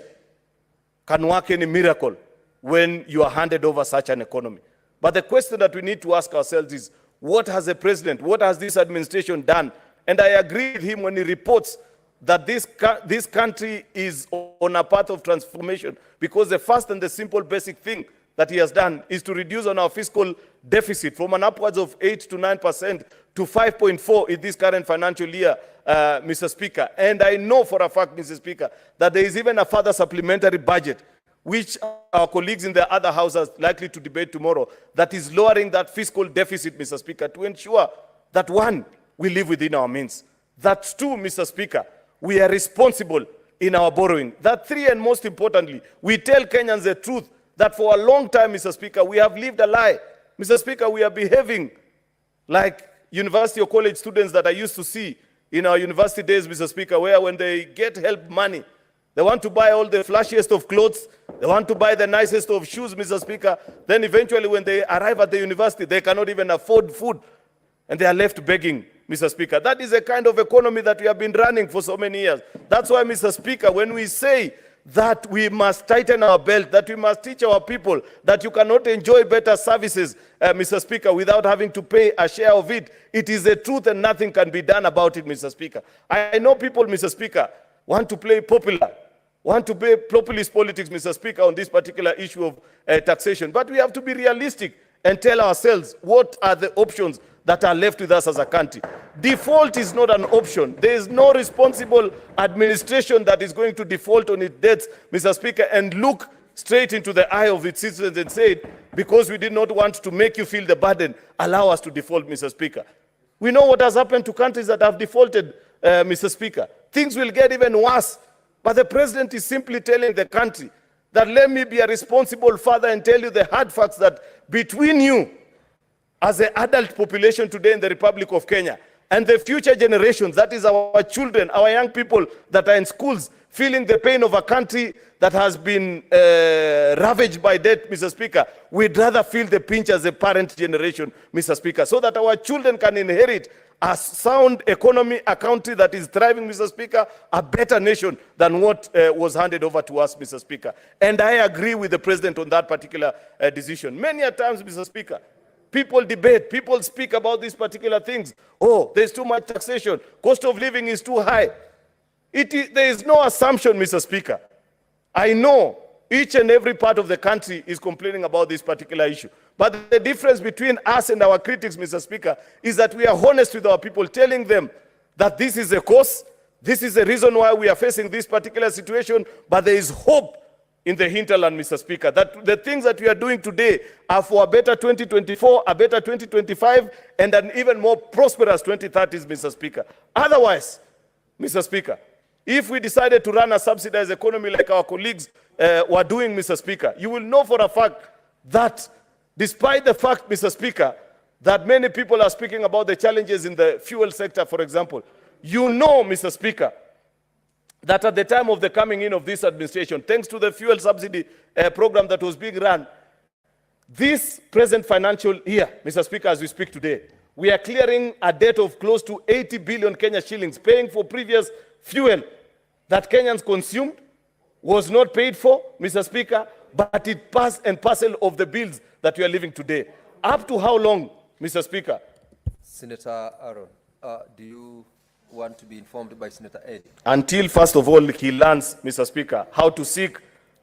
can work any miracle when you are handed over such an economy. But the question that we need to ask ourselves is, what has the president, what has this administration done? And I agree with him when he reports that this country is on a path of transformation, because the first and the simple basic thing that he has done is to reduce on our fiscal deficit from an upwards of 8 to 9% to 5.4 in this current financial year, Mr. Speaker. And I know for a fact, Mr. Speaker, that there is even a further supplementary budget, which our colleagues in the other House are likely to debate tomorrow, that is lowering that fiscal deficit, Mr. Speaker, to ensure that, one, we live within our means. That, two, Mr. Speaker, we are responsible in our borrowing. That, three, and most importantly, we tell Kenyans the truth that for a long time, Mr. Speaker, we have lived a lie. Mr. Speaker, we are behaving like university or college students that I used to see in our university days, Mr. Speaker, where when they get help money, they want to buy all the flashiest of clothes, they want to buy the nicest of shoes, Mr. Speaker. Then eventually when they arrive at the university, they cannot even afford food, and they are left begging, Mr. Speaker. That is the kind of economy that we have been running for so many years. That's why, Mr. Speaker, when we say that we must tighten our belt, that we must teach our people that you cannot enjoy better services, Mr. Speaker, without having to pay a share of it, it is the truth and nothing can be done about it, Mr. Speaker. I know people, Mr. Speaker, want to play popular, want to play populist politics, Mr. Speaker, on this particular issue of taxation. But we have to be realistic and tell ourselves what are the options that are left with us as a country. Default is not an option. There is no responsible administration that is going to default on its debts, Mr. Speaker, and look straight into the eye of its citizens and say, because we did not want to make you feel the burden, allow us to default, Mr. Speaker. We know what has happened to countries that have defaulted, Mr. Speaker. Things will get even worse. But the president is simply telling the country that let me be a responsible father and tell you the hard facts that between you as the adult population today in the Republic of Kenya and the future generations, that is our children, our young people that are in schools, feeling the pain of a country that has been ravaged by debt, Mr. Speaker, we'd rather feel the pinch as a parent generation, Mr. Speaker, so that our children can inherit a sound economy, a country that is thriving, Mr. Speaker, a better nation than what was handed over to us, Mr. Speaker. And I agree with the president on that particular decision. Many a times, Mr. Speaker, people debate, people speak about these particular things. Oh, there's too much taxation, cost of living is too high. There is no assumption, Mr. Speaker. I know each and every part of the country is complaining about this particular issue. But the difference between us and our critics, Mr. Speaker, is that we are honest with our people, telling them that this is a cause, this is the reason why we are facing this particular situation, but there is hope in the hinterland, Mr. Speaker, that the things that we are doing today are for a better 2024, a better 2025, and an even more prosperous 2030s, Mr. Speaker. Otherwise, Mr. Speaker, If we decided to run a subsidized economy like our colleagues were doing, Mr. Speaker, you will know for a fact that despite the fact, Mr. Speaker, that many people are speaking about the challenges in the fuel sector, for example, you know, Mr. Speaker, that at the time of the coming in of this administration, thanks to the fuel subsidy program that was being run, this present financial year, Mr. Speaker, as we speak today, we are clearing a debt of close to 80 billion Kenya shillings, paying for previous fuel that Kenyans consumed, was not paid for, Mr. Speaker, but it passed and parcel of the bills that we are living today. Up to how long, Mr. Speaker? Senator Aaron, do you want to be informed by Senator Eddie? Until, first of all, he learns, Mr. Speaker, how to seek,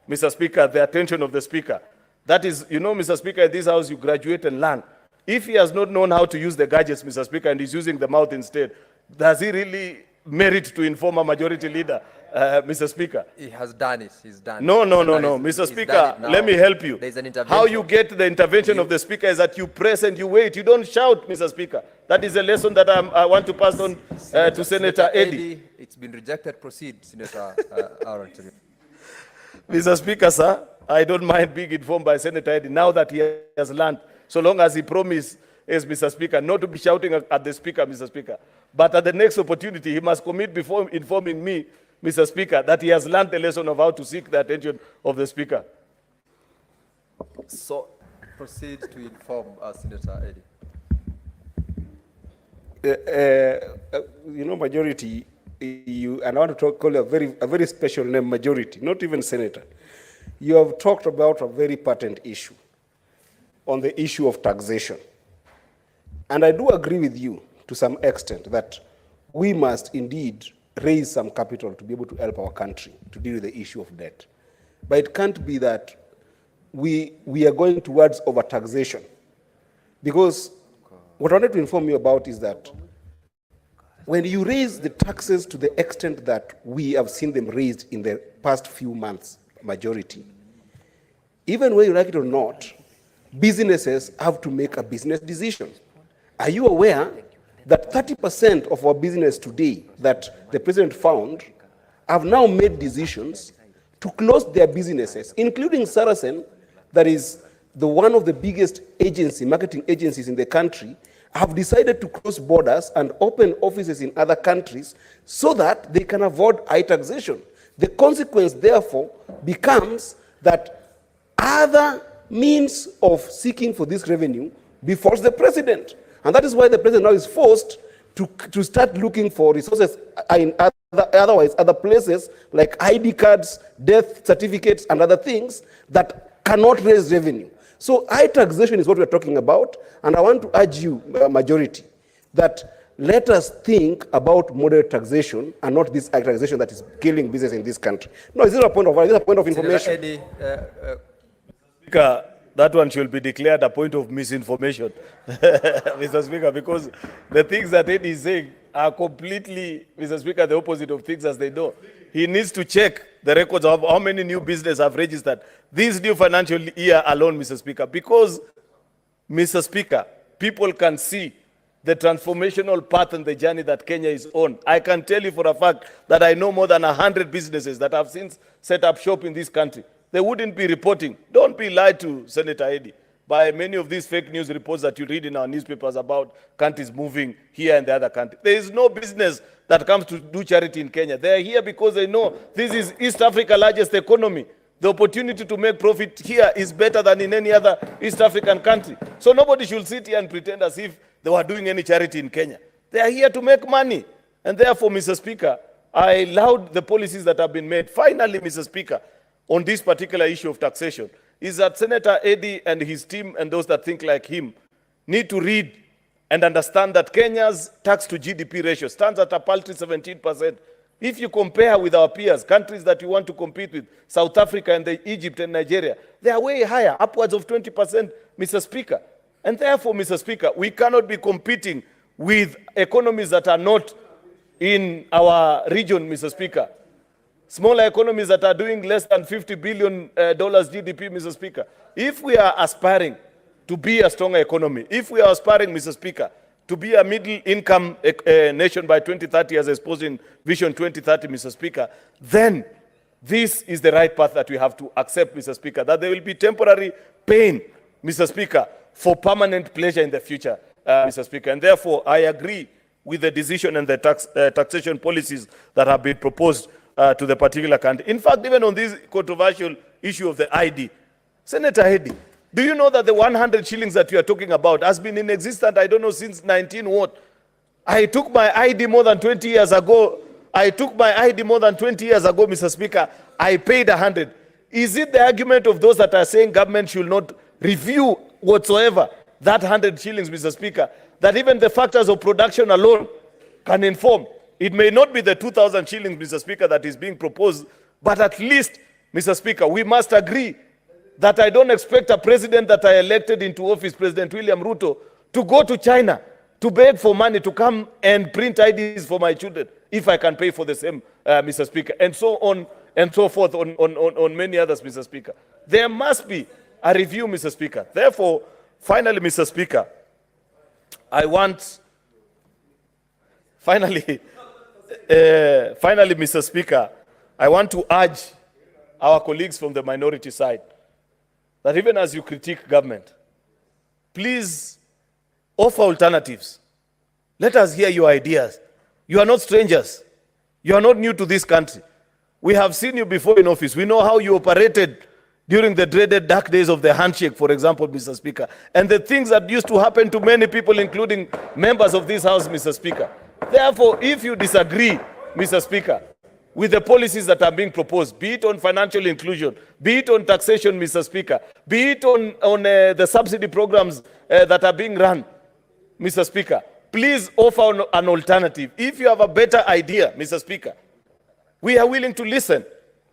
Mr. Speaker, the attention of the Speaker. That is, you know, Mr. Speaker, in this house, you graduate and learn. If he has not known how to use the gadgets, Mr. Speaker, and is using the mouth instead, does he really merit to inform a majority leader, Mr. Speaker? He has done it. He's done No, it. no, And no, that no. is- Mr. he's Speaker, done it now. let me help you. There's an intervention. How you get the intervention of the Speaker is that you press and you wait. You don't shout, Mr. Speaker. That is a lesson that I want to pass on to Senator Eddie. It's been rejected. Proceed, Senator Aaron. Mr. Speaker, sir, I don't mind being informed by Senator Eddie now that he has learned, so long as he promised, as Mr. Speaker, not to be shouting at the Speaker, Mr. Speaker. But at the next opportunity, he must commit before informing me, Mr. Speaker, that he has learned the lesson of how to seek the attention of the Speaker. So, proceed to inform Senator Eddie. You know, majority, and I want to call you a very special name, majority, not even senator. You have talked about a very patent issue on the issue of taxation. And I do agree with you to some extent that we must indeed raise some capital to be able to help our country to deal with the issue of debt. But it can't be that we are going towards over-taxation. Because what I wanted to inform you about is that when you raise the taxes to the extent that we have seen them raised in the past few months, majority, even whether you like it or not, businesses have to make a business decision. Are you aware that 30% of our business today that the president found have now made decisions to close their businesses, including Saracen, that is one of the biggest marketing agencies in the country, have decided to close borders and open offices in other countries so that they can avoid high taxation. The consequence, therefore, becomes that other means of seeking for this revenue befalls the president. And that is why the president now is forced to start looking for resources in other places like ID cards, death certificates, and other things that cannot raise revenue. So high taxation is what we're talking about, and I want to urge you, majority, that let us think about moderate taxation and not this high taxation that is killing business in this country. No, is this a point of information? Senator Eddie, Speaker, that one should be declared a point of misinformation, Mr. Speaker, because the things that Eddie is saying are completely, Mr. Speaker, the opposite of things as they know. He needs to check the records of how many new businesses have registered this new financial year alone, Mr. Speaker, because, Mr. Speaker, people can see the transformational path and the journey that Kenya is on. I can tell you for a fact that I know more than 100 businesses that have since set up shop in this country. They wouldn't be reporting. Don't be lied to, Senator Eddie, by many of these fake news reports that you read in our newspapers about countries moving here and the other country. There is no business that comes to do charity in Kenya. They are here because they know this is East Africa's largest economy. The opportunity to make profit here is better than in any other East African country. So nobody should sit here and pretend as if they were doing any charity in Kenya. They are here to make money. And therefore, Mr. Speaker, I laud the policies that have been made. Finally, Mr. Speaker, on this particular issue of taxation, is that Senator Eddie and his team and those that think like him need to read and understand that Kenya's tax to GDP ratio stands at a paltry 17%. If you compare with our peers, countries that you want to compete with, South Africa and Egypt and Nigeria, they are way higher, upwards of 20%, Mr. Speaker. And therefore, Mr. Speaker, we cannot be competing with economies that are not in our region, Mr. Speaker. Smaller economies that are doing less than $50 billion GDP, Mr. Speaker. If we are aspiring to be a stronger economy, if we are aspiring, Mr. Speaker, to be a middle-income nation by 2030 as exposed in Vision 2030, Mr. Speaker, then this is the right path that we have to accept, Mr. Speaker, that there will be temporary pain, Mr. Speaker, for permanent pleasure in the future, Mr. Speaker. And therefore, I agree with the decision and the taxation policies that have been proposed to the particular country. In fact, even on this controversial issue of the ID, Senator Hedy, do you know that the 100 shillings that you are talking about has been in existence, I don't know, since 19 what? I took my ID more than 20 years ago. Mr. Speaker. I paid 100. Is it the argument of those that are saying government should not review whatsoever that 100 shillings, Mr. Speaker, that even the factors of production alone can inform? It may not be the 2,000 shillings, Mr. Speaker, that is being proposed, but at least, Mr. Speaker, we must agree that I don't expect a president that I elected into office, President William Ruto, to go to China to beg for money to come and print IDs for my children if I can pay for the same, Mr. Speaker, and so on and so forth on many others, Mr. Speaker. There must be a review, Mr. Speaker. Therefore, finally, Mr. Speaker, Mr. Speaker, I want to urge our colleagues from the minority side that even as you critique government, please offer alternatives. Let us hear your ideas. You are not strangers. You are not new to this country. We have seen you before in office. We know how you operated during the dreaded dark days of the handshake, for example, Mr. Speaker, and the things that used to happen to many people, including members of this House, Mr. Speaker. Therefore, if you disagree, Mr. Speaker, with the policies that are being proposed, be it on financial inclusion, be it on taxation, Mr. Speaker, be it on the subsidy programs that are being run, Mr. Speaker, please offer an alternative. If you have a better idea, Mr. Speaker, we are willing to listen.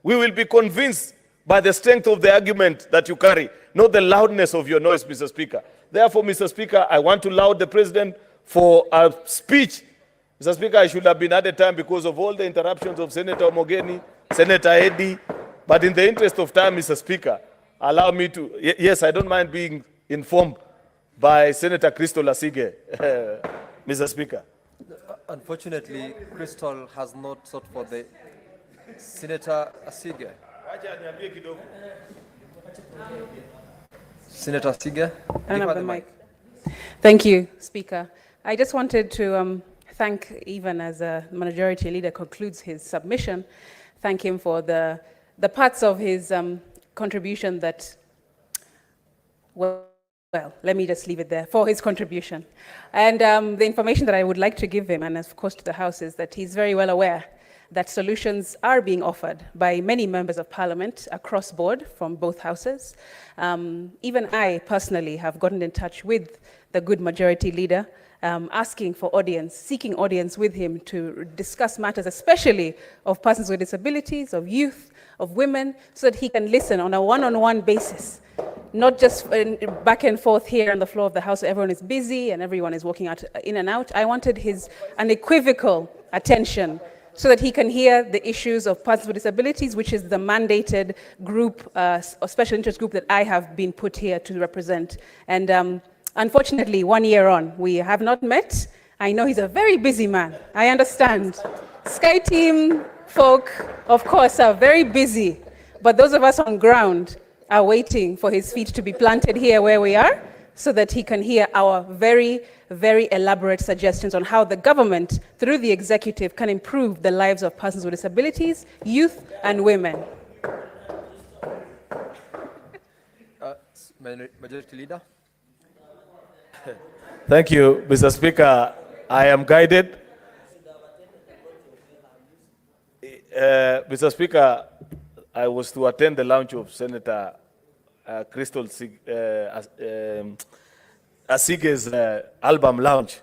We will be convinced by the strength of the argument that you carry, not the loudness of your noise, Mr. Speaker. Therefore, Mr. Speaker, I want to laud the President for a speech. Mr. Speaker, I should have been at the time because of all the interruptions of Senator Mogeni, Senator Hedy. But in the interest of time, Mr. Speaker, allow me to, yes, I don't mind being informed by Senator Crystal Asige, Mr. Speaker. Unfortunately, Crystal has not sought for the Senator Asige. Senator Asige. I have the mic. Thank you, Speaker. I just wanted to thank, even as a majority leader concludes his submission, thank him for the parts of his contribution that, well, let me just leave it there, for his contribution. And the information that I would like to give him, and of course to the House, is that he's very well aware that solutions are being offered by many members of Parliament across board from both houses. Even I personally have gotten in touch with the good majority leader, asking for audience, seeking audience with him to discuss matters, especially of persons with disabilities, of youth, of women, so that he can listen on a one-on-one basis, not just back and forth here on the floor of the House. Everyone is busy and everyone is walking out, in and out. I wanted his unequivocal attention so that he can hear the issues of persons with disabilities, which is the mandated group, or special interest group that I have been put here to represent. And unfortunately, 1 year on, we have not met. I know he's a very busy man. I understand. Sky Team folk, of course, are very busy. But those of us on ground are waiting for his feet to be planted here where we are, so that he can hear our very, very elaborate suggestions on how the government, through the executive, can improve the lives of persons with disabilities, youth, and women. Majority Leader. Thank you, Mr. Speaker. I am guided. Mr. Speaker, I was to attend the launch of Senator Crystal Asige's album launch,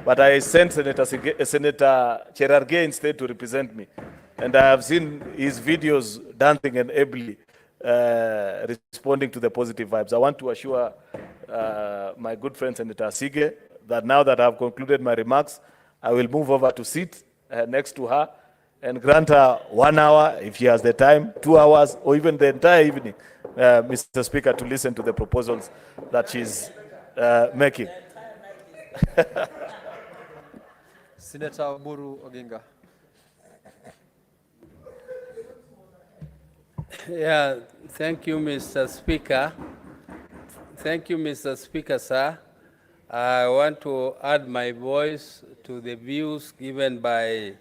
but I sent Senator Cherargei instead to represent me. And I have seen his videos dancing and ably responding to the positive vibes. I want to assure my good friend Senator Asige that now that I've concluded my remarks, I will move over to sit next to her and grant her 1 hour, if she has the time, 2 hours, or even the entire evening, Mr. Speaker, to listen to the proposals that she's making. Senator Oburu Oginga. Yeah, thank you, Mr. Speaker. Thank you, Mr. Speaker, sir. I want to add my voice to the views given by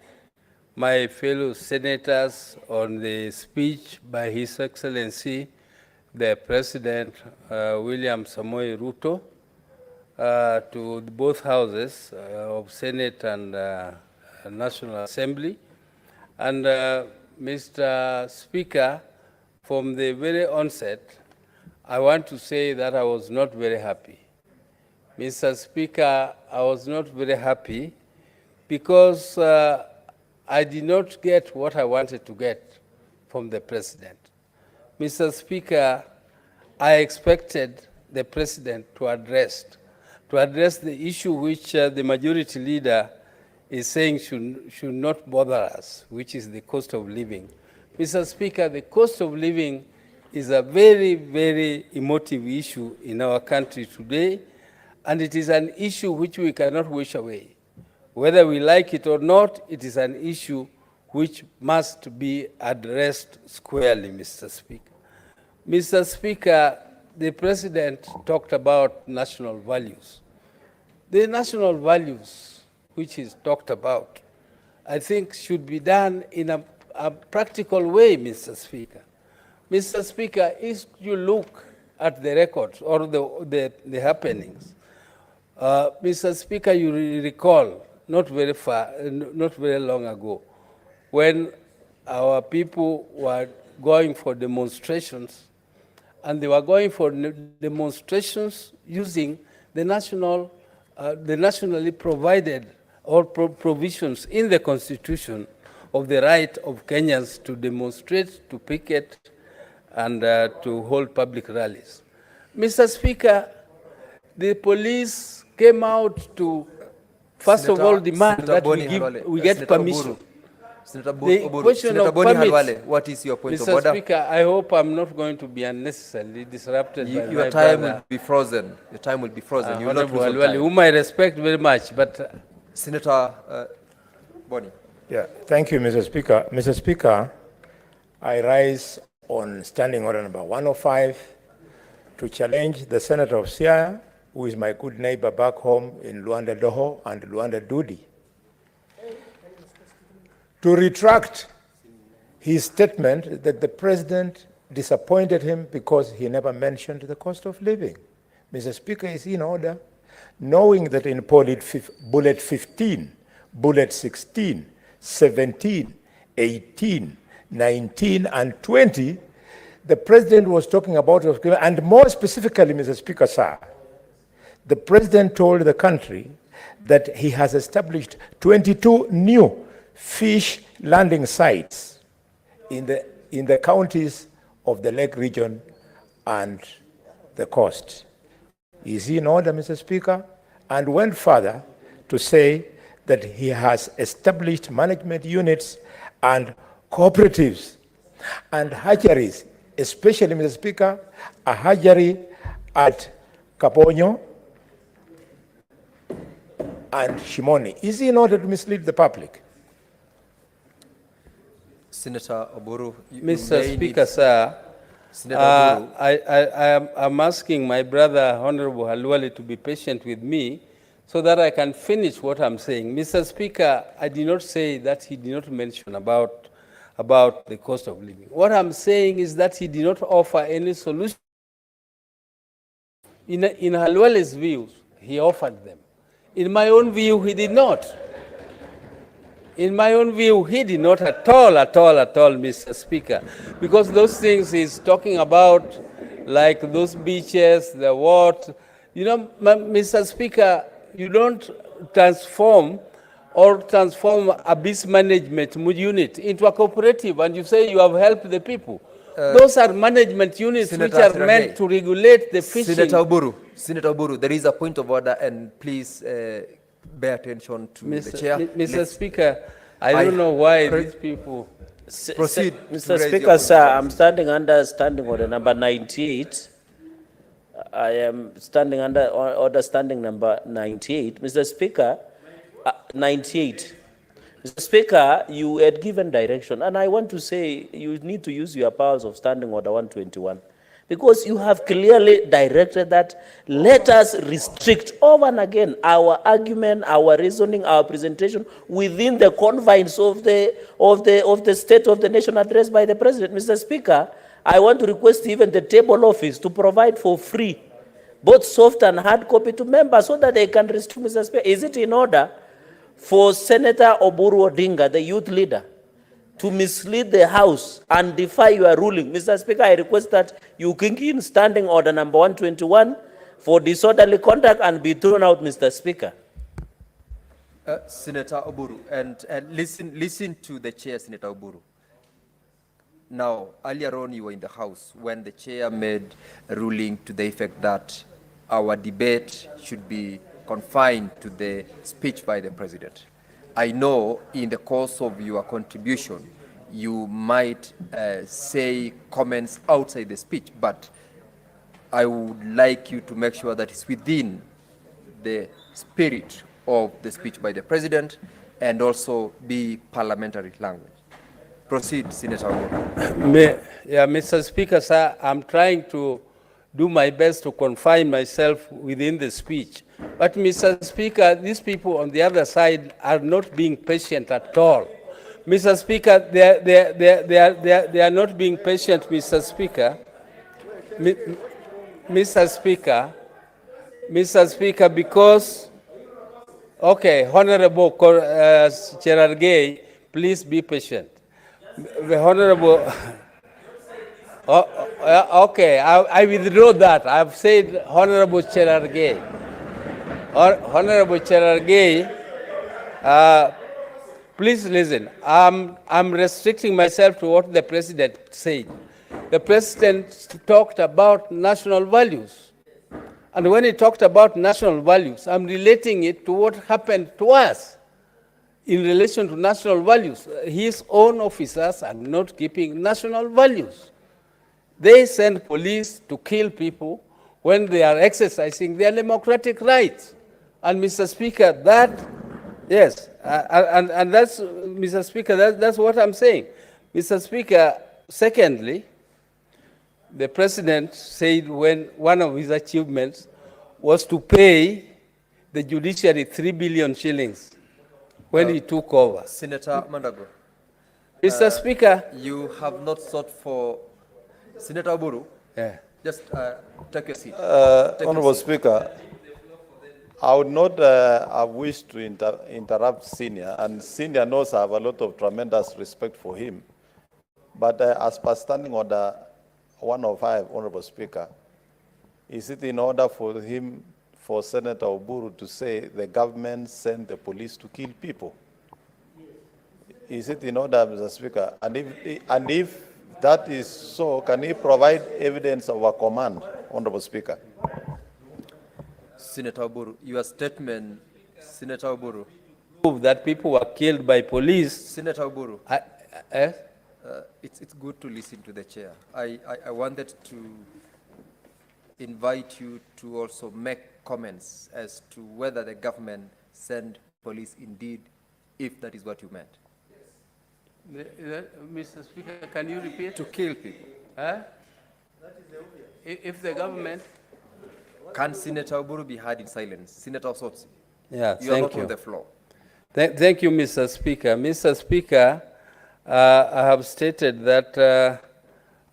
my fellow senators on the speech by His Excellency, the President William Samoei Ruto, to both houses of Senate and National Assembly. And Mr. Speaker, from the very onset, I want to say that I was not very happy. Mr. Speaker, I was not very happy because I did not get what I wanted to get from the President. Mr. Speaker, I expected the President to address the issue which the majority leader is saying should not bother us, which is the cost of living. Mr. Speaker, the cost of living is a very, very emotive issue in our country today, and it is an issue which we cannot wish away. Whether we like it or not, it is an issue which must be addressed squarely, Mr. Speaker. Mr. Speaker, the President talked about national values. The national values which he's talked about, I think should be done in a practical way, Mr. Speaker. Mr. Speaker, if you look at the records or the happenings, Mr. Speaker, you recall not very long ago, when our people were going for demonstrations, and they were going for demonstrations using the nationally provided or provisions in the Constitution of the right of Kenyans to demonstrate, to picket, and to hold public rallies. Mr. Speaker, the police came out to, first of all, demand that we get permission. Senator Boni Halwale, what is your point of order? Mr. Speaker, I hope I'm not going to be unnecessarily disrupted by your my time brother. will be frozen. Your time will be frozen. You will not Honorable lose your Halwale, time. whom I respect very much, but Senator Boni. Yeah, thank you, Mr. Speaker. Mr. Speaker, I rise on Standing Order number 105 to challenge the Senator of Siaya, who is my good neighbor back home in Luanda Doho and Luanda Dudi, to retract his statement that the President disappointed him because he never mentioned the cost of living. Mr. Speaker, is in order, knowing that in bullet 15, bullet 16, 17, 18, 19, and 20, the President was talking about, and more specifically, Mr. Speaker, sir, the President told the country that he has established 22 new fish landing sites in the counties of the Lake region and the coast. Is he in order, Mr. Speaker? And went further to say that he has established management units and cooperatives and hatcheries, especially, Mr. Speaker, a hatchery at Kaponyo and Shimoni. Is he in order to mislead the public? Senator Oburu. Mr. Speaker, sir, I'm asking my brother, Honorable Halwale, to be patient with me so that I can finish what I'm saying. Mr. Speaker, I did not say that he did not mention about the cost of living. What I'm saying is that he did not offer any solution. In Halwale's views, he offered them. In my own view, he did not. In my own view, he did not at all, Mr. Speaker, because those things he's talking about, like those beaches, the what, you know, Mr. Speaker, you don't transform a beach management unit into a cooperative and you say you have helped the people. Those are management units which are meant to regulate the fishing. Senator Oburu, there is a point of order, and please bear attention to the chair. Mr. Speaker, I don't know why these people... Proceed. Mr. Speaker, sir, I'm standing under Standing Order number 98. I am standing under order standing number 98. Mr. Speaker, 98. Mr. Speaker, you had given direction, and I want to say you need to use your powers of standing order 121, because you have clearly directed that let us restrict over and again our argument, our reasoning, our presentation within the confines of the State of the Nation address by the President. Mr. Speaker, I want to request even the table office to provide for free both soft and hard copy to members so that they can restrict. Mr. Speaker, is it in order for Senator Oburu Odinga, the youth leader, to mislead the House and defy your ruling? Mr. Speaker, I request that you kick in standing order number 121 for disorderly conduct and be thrown out, Mr. Speaker. Senator Oburu, and listen to the chair, Senator Oburu. Now, earlier on, you were in the House when the chair made a ruling to the effect that our debate should be confined to the speech by the President. I know in the course of your contribution, you might say comments outside the speech, but I would like you to make sure that it's within the spirit of the speech by the President and also be parliamentary language. Proceed, Senator Oburu. Mr. Speaker, sir, I'm trying to do my best to confine myself within the speech. But, Mr. Speaker, these people on the other side are not being patient at all. Mr. Speaker, they are not being patient, Mr. Speaker. Mr. Speaker, because, okay, Honorable Cherargei, please be patient. The Honorable, okay, I withdraw that. I've said Honorable Cherargei. Honorable Cherargei, please listen. I'm restricting myself to what the President said. The President talked about national values. And when he talked about national values, I'm relating it to what happened to us in relation to national values. His own officers are not keeping national values. They send police to kill people when they are exercising their democratic rights. And Mr. Speaker, that, yes, and that's, Mr. Speaker, that's what I'm saying. Mr. Speaker, secondly, the President said when one of his achievements was to pay the judiciary 3 billion shillings when he took over. Senator Mandago. Mr. Speaker. You have not sought for Senator Oburu. Yeah. Just take your seat. Honorable Speaker, I would not have wished to interrupt Senior, and Senior knows I have a lot of tremendous respect for him. But as per Standing Order 105, Honorable Speaker, is it in order for him, for Senator Oburu to say the government sent the police to kill people? Is it in order, Mr. Speaker? And if that is so, can he provide evidence of a command, Honorable Speaker? Senator Oburu, your statement, Senator Oburu. Prove that people were killed by police. Senator Oburu, it's good to listen to the chair. I wanted to invite you to also make comments as to whether the government sent police indeed, if that is what you meant. Mr. Speaker, can you repeat? To kill people. Huh? If the government... Can Senator Oburu be heard in silence? Senator Sotsi. Yeah, you are not on the floor. Thank you, Mr. Speaker. Mr. Speaker, I have stated that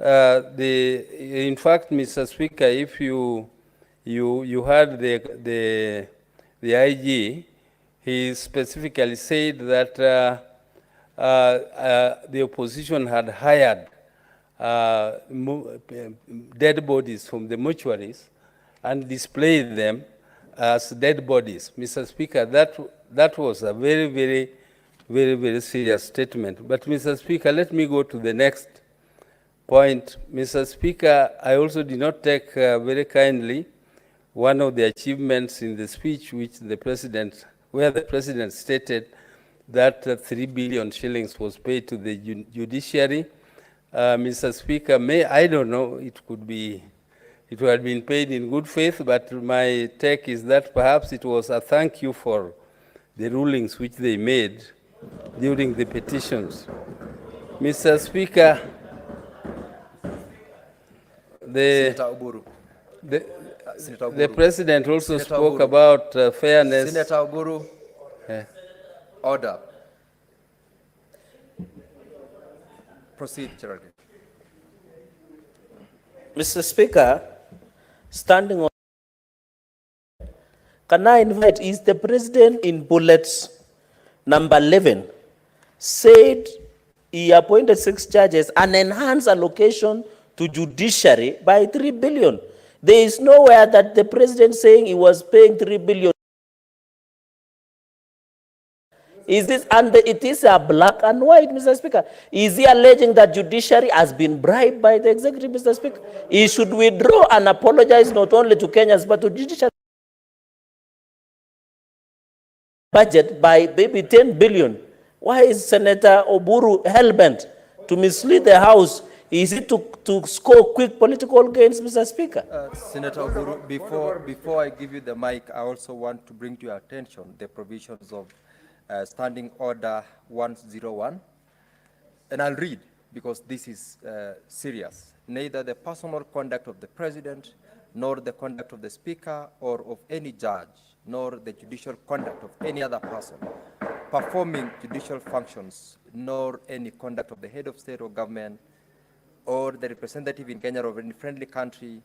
in fact, Mr. Speaker, if you heard the IG, he specifically said that the opposition had hired dead bodies from the mortuaries and displayed them as dead bodies. Mr. Speaker, that was a very serious statement. But Mr. Speaker, let me go to the next point. Mr. Speaker, I also did not take very kindly one of the achievements in the speech where the President stated that 3 billion shillings was paid to the judiciary. Mr. Speaker, I don't know, it could be it had been paid in good faith, but my take is that perhaps it was a thank you for the rulings which they made during the petitions. Mr. Speaker, Senator Oburu. Senator the Oburu. President also Senator spoke Oburu. about fairness. Senator Oburu. Order. Proceed, Cherargei. Mr. Speaker, standing on, can I invite, is the President in bullet number 11 said he appointed 6 judges and enhanced allocation to judiciary by 3 billion. There is nowhere that the President saying he was paying 3 billion. Is this, and it is a black and white, Mr. Speaker. Is he alleging that judiciary has been bribed by the executive, Mr. Speaker? He should withdraw and apologize not only to Kenyans, but to judiciary. Budget by maybe 10 billion. Why is Senator Oburu hell-bent to mislead the House? Is it to score quick political gains, Mr. Speaker? Senator Oburu, before I give you the mic, I also want to bring to your attention the provisions of Standing Order 101. And I'll read, because this is serious. Neither the personal conduct of the President, nor the conduct of the Speaker, or of any judge, nor the judicial conduct of any other person performing judicial functions, nor any conduct of the head of state or government, or the representative in Kenya of any friendly country,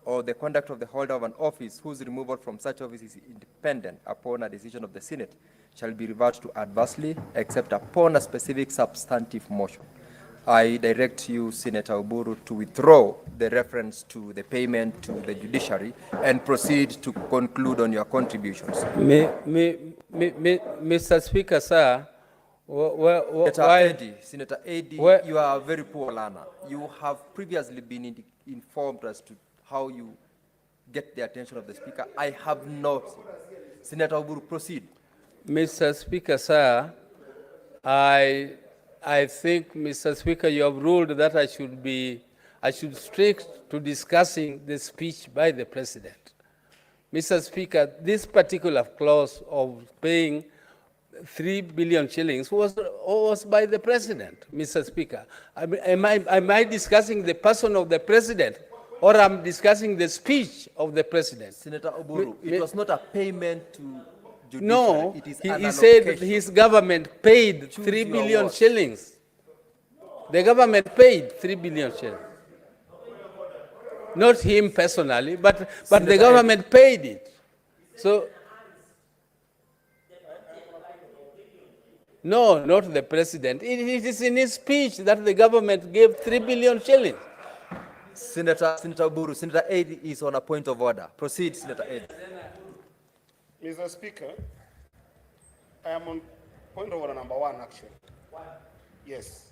or the conduct of the holder of an office whose removal from such office is independent upon a decision of the Senate shall be reversed to adversely, except upon a specific substantive motion. I direct you, Senator Oburu, to withdraw the reference to the payment to the judiciary and proceed to conclude on your contributions. Mr. Speaker, sir, Senator Eddy, where, you are a very poor learner. You have previously been informed as to how you get the attention of the Speaker. I have not. Senator Oburu, proceed. Mr. Speaker, sir, I think, Mr. Speaker, you have ruled that I should stick to discussing the speech by the President. Mr. Speaker, this particular clause of paying 3 billion shillings was by the President, Mr. Speaker. Am I discussing the person of the President, or I'm discussing the speech of the President? Senator Oburu, it was not a payment to judiciary. No, it is he said his government paid 3 billion shillings. The government paid 3 billion shillings. Not him personally, but the government paid it. So, no, not the President. It is in his speech that the government gave 3 billion shillings. Senator Oburu, Senator Eddy is on a point of order. Proceed, Senator Eddy. Mr. Speaker, I am on point of order number 1, actually. Yes.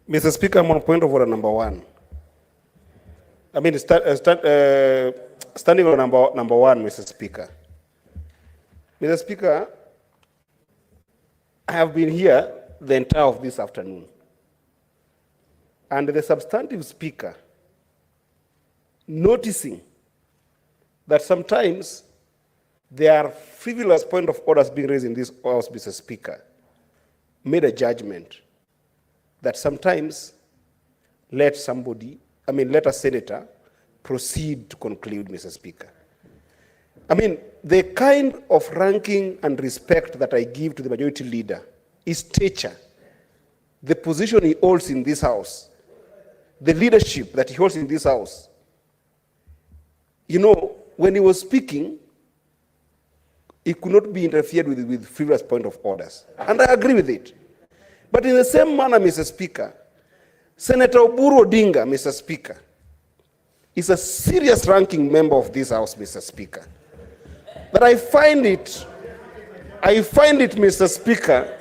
Mr. Speaker, I'm on point of order number 1. I mean, standing on number 1, Mr. Speaker. Mr. Speaker, I have been here the entire of this afternoon. And the substantive speaker, noticing that sometimes there are frivolous point of orders being raised in this House, Mr. Speaker, made a judgment that sometimes let a senator proceed to conclude, Mr. Speaker. I mean, the kind of ranking and respect that I give to the majority leader is stature, the position he holds in this House, the leadership that he holds in this House. You know, when he was speaking, it could not be interfered with frivolous point of orders. And I agree with it. But in the same manner, Mr. Speaker, Senator Oburu Odinga, Mr. Speaker, is a serious ranking member of this House, Mr. Speaker. But I find it, Mr. Speaker,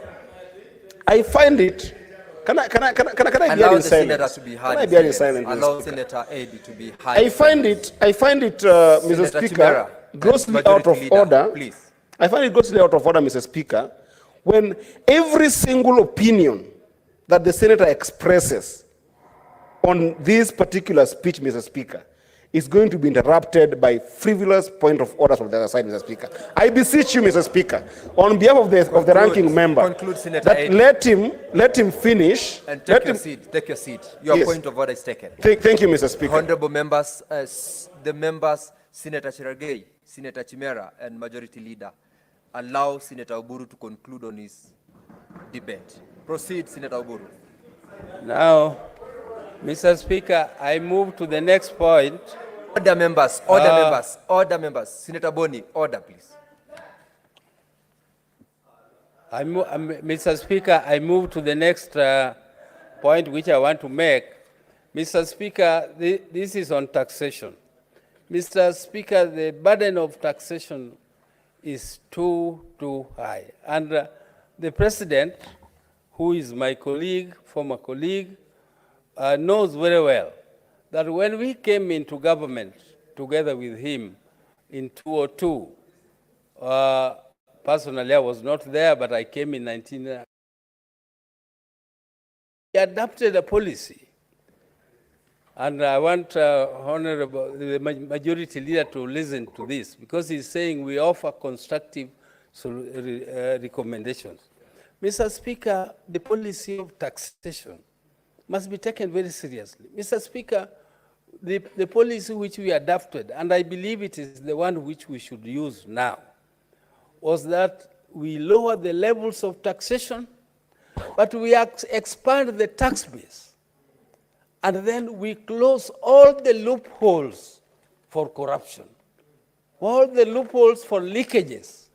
can I be Allow in the senator silence? to be Can heard. I be in silence? Allow Mr. Speaker? Senator Eddy to be heard. I find it, Mr. Senator Speaker, Timera, grossly Majority out of Leader, order. please. I find it grossly out of order, Mr. Speaker, when every single opinion that the senator expresses on this particular speech, Mr. Speaker, is going to be interrupted by frivolous point of orders from the other side, Mr. Speaker. I beseech you, Mr. Speaker, on behalf of the ranking member, conclude, Senator that Ed. let him finish. And take your seat. Take your seat. Your Yes. point of order is taken. Thank you, Mr. Speaker. Honorable members, the members, Senator Cherargei, Senator Chimera, and Majority Leader, allow Senator Oburu to conclude on his debate. Proceed, Senator Oburu. Now, Mr. Speaker, I move to the next point. Order, members. Order, members. Order, members. Senator Boni, order, please. Mr. Speaker, I move to the next point which I want to make. Mr. Speaker, this is on taxation. Mr. Speaker, the burden of taxation is too high. And the President, who is my colleague, former colleague, knows very well that when we came into government together with him in 2002, personally I was not there, but I came in 1990. He adopted a policy. And I want the Majority Leader to listen to this, because he's saying we offer constructive recommendations. Mr. Speaker, the policy of taxation must be taken very seriously. Mr. Speaker, the policy which we adopted, and I believe it is the one which we should use now, was that we lower the levels of taxation, but we expand the tax base. And then we close all the loopholes for corruption, all the loopholes for leakages.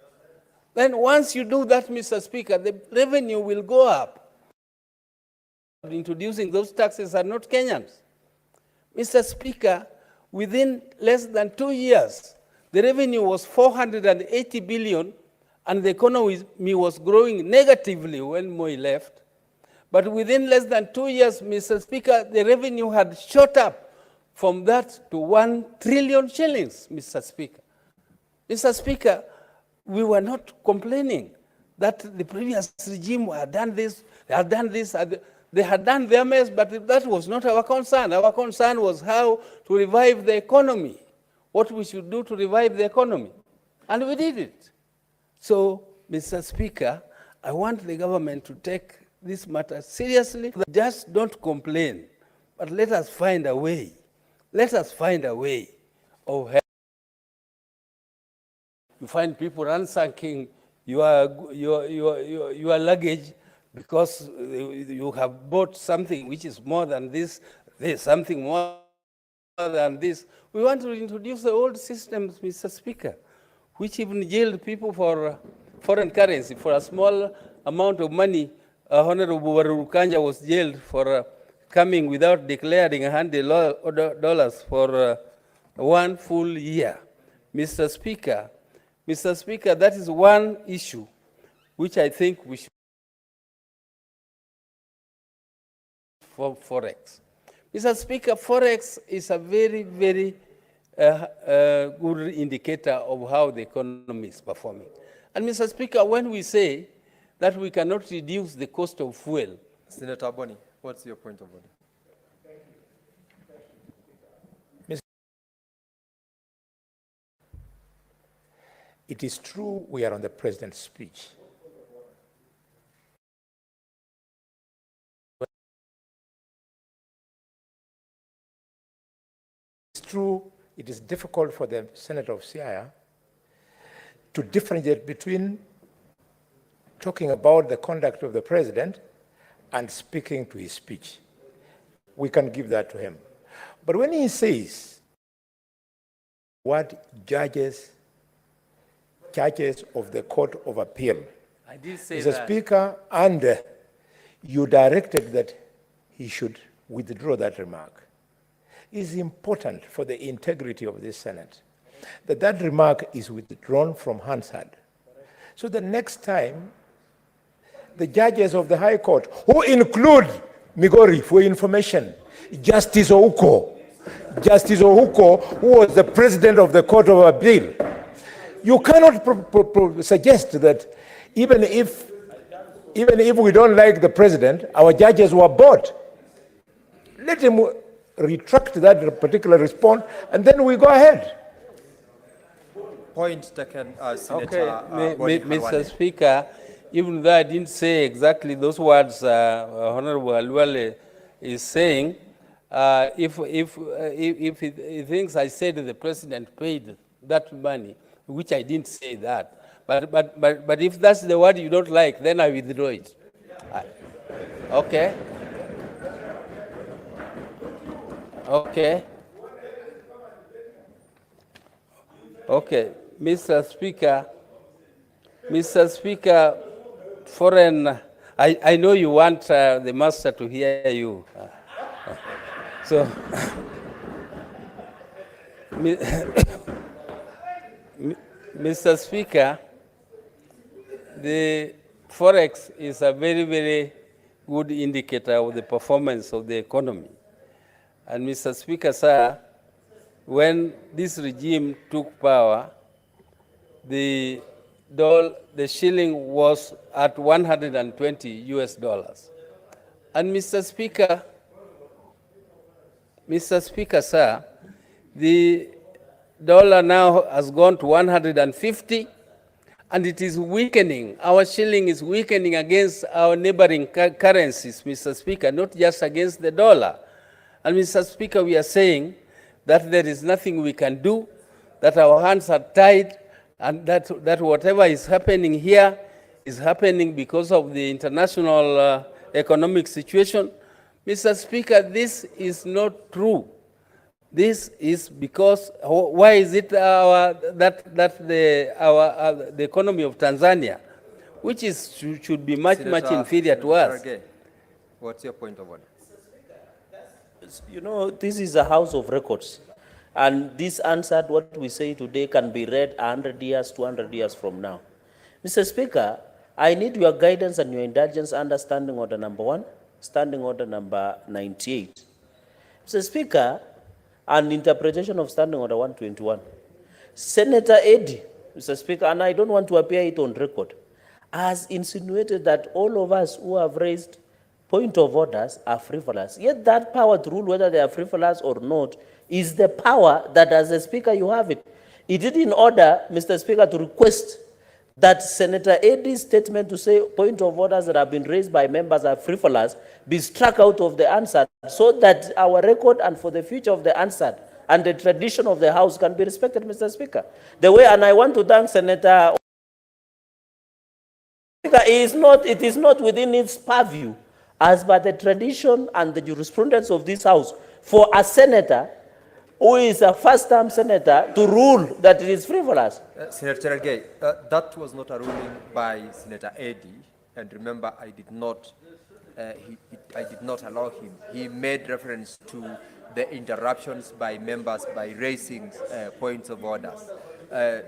Then once you do that, Mr. Speaker, the revenue will go up. Introducing those taxes are not Kenyans. Mr. Speaker, within less than 2 years, the revenue was 480 billion, and the economy was growing negatively when Moi left. But within less than 2 years, Mr. Speaker, the revenue had shot up from that to 1 trillion shillings, Mr. Speaker. Mr. Speaker, we were not complaining that the previous regime had done this, they had done their best, but that was not our concern. Our concern was how to revive the economy, what we should do to revive the economy. And we did it. So, Mr. Speaker, I want the government to take this matter seriously. Just don't complain, but let us find a way. Let us find a way of help. You find people ransacking your luggage because you have bought something which is more than this, there's something more than this. We want to introduce the old systems, Mr. Speaker, which even jailed people for foreign currency. For a small amount of money, Honorable Warukanja was jailed for coming without declaring $100 for 1 full year. Mr. Speaker, that is one issue which I think we should for Forex. Mr. Speaker, Forex is a very, very good indicator of how the economy is performing. And Mr. Speaker, when we say that we cannot reduce the cost of fuel. Senator Boni, what's your point of order? It is true we are on the president's speech. It's true it is difficult for the Senator of Siaya to differentiate between talking about the conduct of the president and speaking to his speech. We can give that to him. But when he says what judges of the Court of Appeal, I did say Mr. that. Speaker, and you directed that he should withdraw that remark. It is important for the integrity of this Senate that that remark is withdrawn from Hansard. So the next time, the judges of the High Court, who include Migori, for information, Justice Ouko, who was the president of the Court of Appeal, you cannot suggest that even if Even if we don't like the president, our judges were bought. Let him retract that particular response, and then we go ahead. Point taken, Senator. Okay, Boni Mr. Khalwale. Speaker, even though I didn't say exactly those words Honorable Alwale is saying, if he thinks I said the president paid that money, which I didn't say that, but if that's the word you don't like, then I withdraw it. Okay. Okay. Okay, Mr. Speaker, foreign, I know you want the master to hear you. So, Mr. Speaker, the Forex is a very, very good indicator of the performance of the economy. And Mr. Speaker, sir, when this regime took power, the shilling was at 120 US dollars. And Mr. Speaker, sir, the dollar now has gone to 150, and it is weakening. Our shilling is weakening against our neighboring currencies, Mr. Speaker, not just against the dollar. And Mr. Speaker, we are saying that there is nothing we can do, that our hands are tied, and that whatever is happening here is happening because of the international economic situation. Mr. Speaker, this is not true. This is because, why is it the economy of Tanzania, which is should be much inferior to us? What's your point of order? You know, this is a house of records. And this answered what we say today can be read 100 years, 200 years from now. Mr. Speaker, I need your guidance and your indulgence under Standing Order number 1, Standing Order number 98. Mr. Speaker, an interpretation of Standing Order 121. Senator Eddy, Mr. Speaker, and I don't want to appear it on record, has insinuated that all of us who have raised point of orders are frivolous. Yet that power to rule whether they are frivolous or not is the power that as a speaker you have it. He did in order, Mr. Speaker, to request that Senator Eddy's statement to say point of orders that have been raised by members are frivolous be struck out of the answer so that our record and for the future of the answered and the tradition of the House can be respected, Mr. Speaker. The way, and I want to thank Senator Speaker, it is not within its purview as by the tradition and the jurisprudence of this House, for a senator who is a first-term senator to rule that it is frivolous. Senator Gay, that was not a ruling by Senator Eddy, and remember, I did not allow him. He made reference to the interruptions by members by raising points of orders.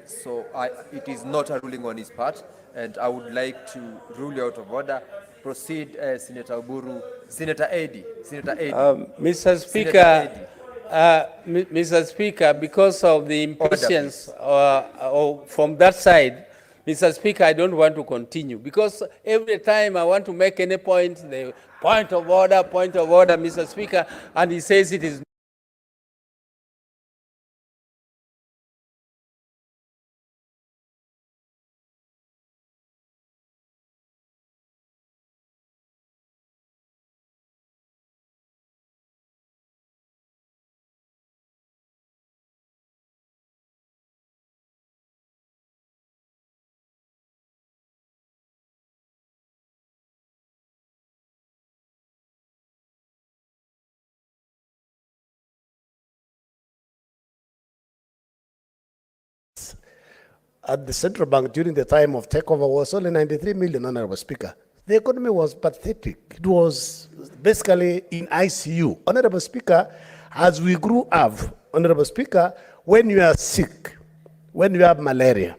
So it is not a ruling on his part, and I would like to rule you out of order. Proceed, Senator Oburu. Senator Eddy. Mr. Speaker, Mr. Speaker, because of the impatience from that side, Mr. Speaker, I don't want to continue because every time I want to make any point, the point of order, Mr. Speaker, and he says it is. At the central bank during the time of takeover was only 93 million, Honorable Speaker. The economy was pathetic. It was basically in ICU. Honorable Speaker, as we grew up, Honorable Speaker, when you are sick, when you have malaria,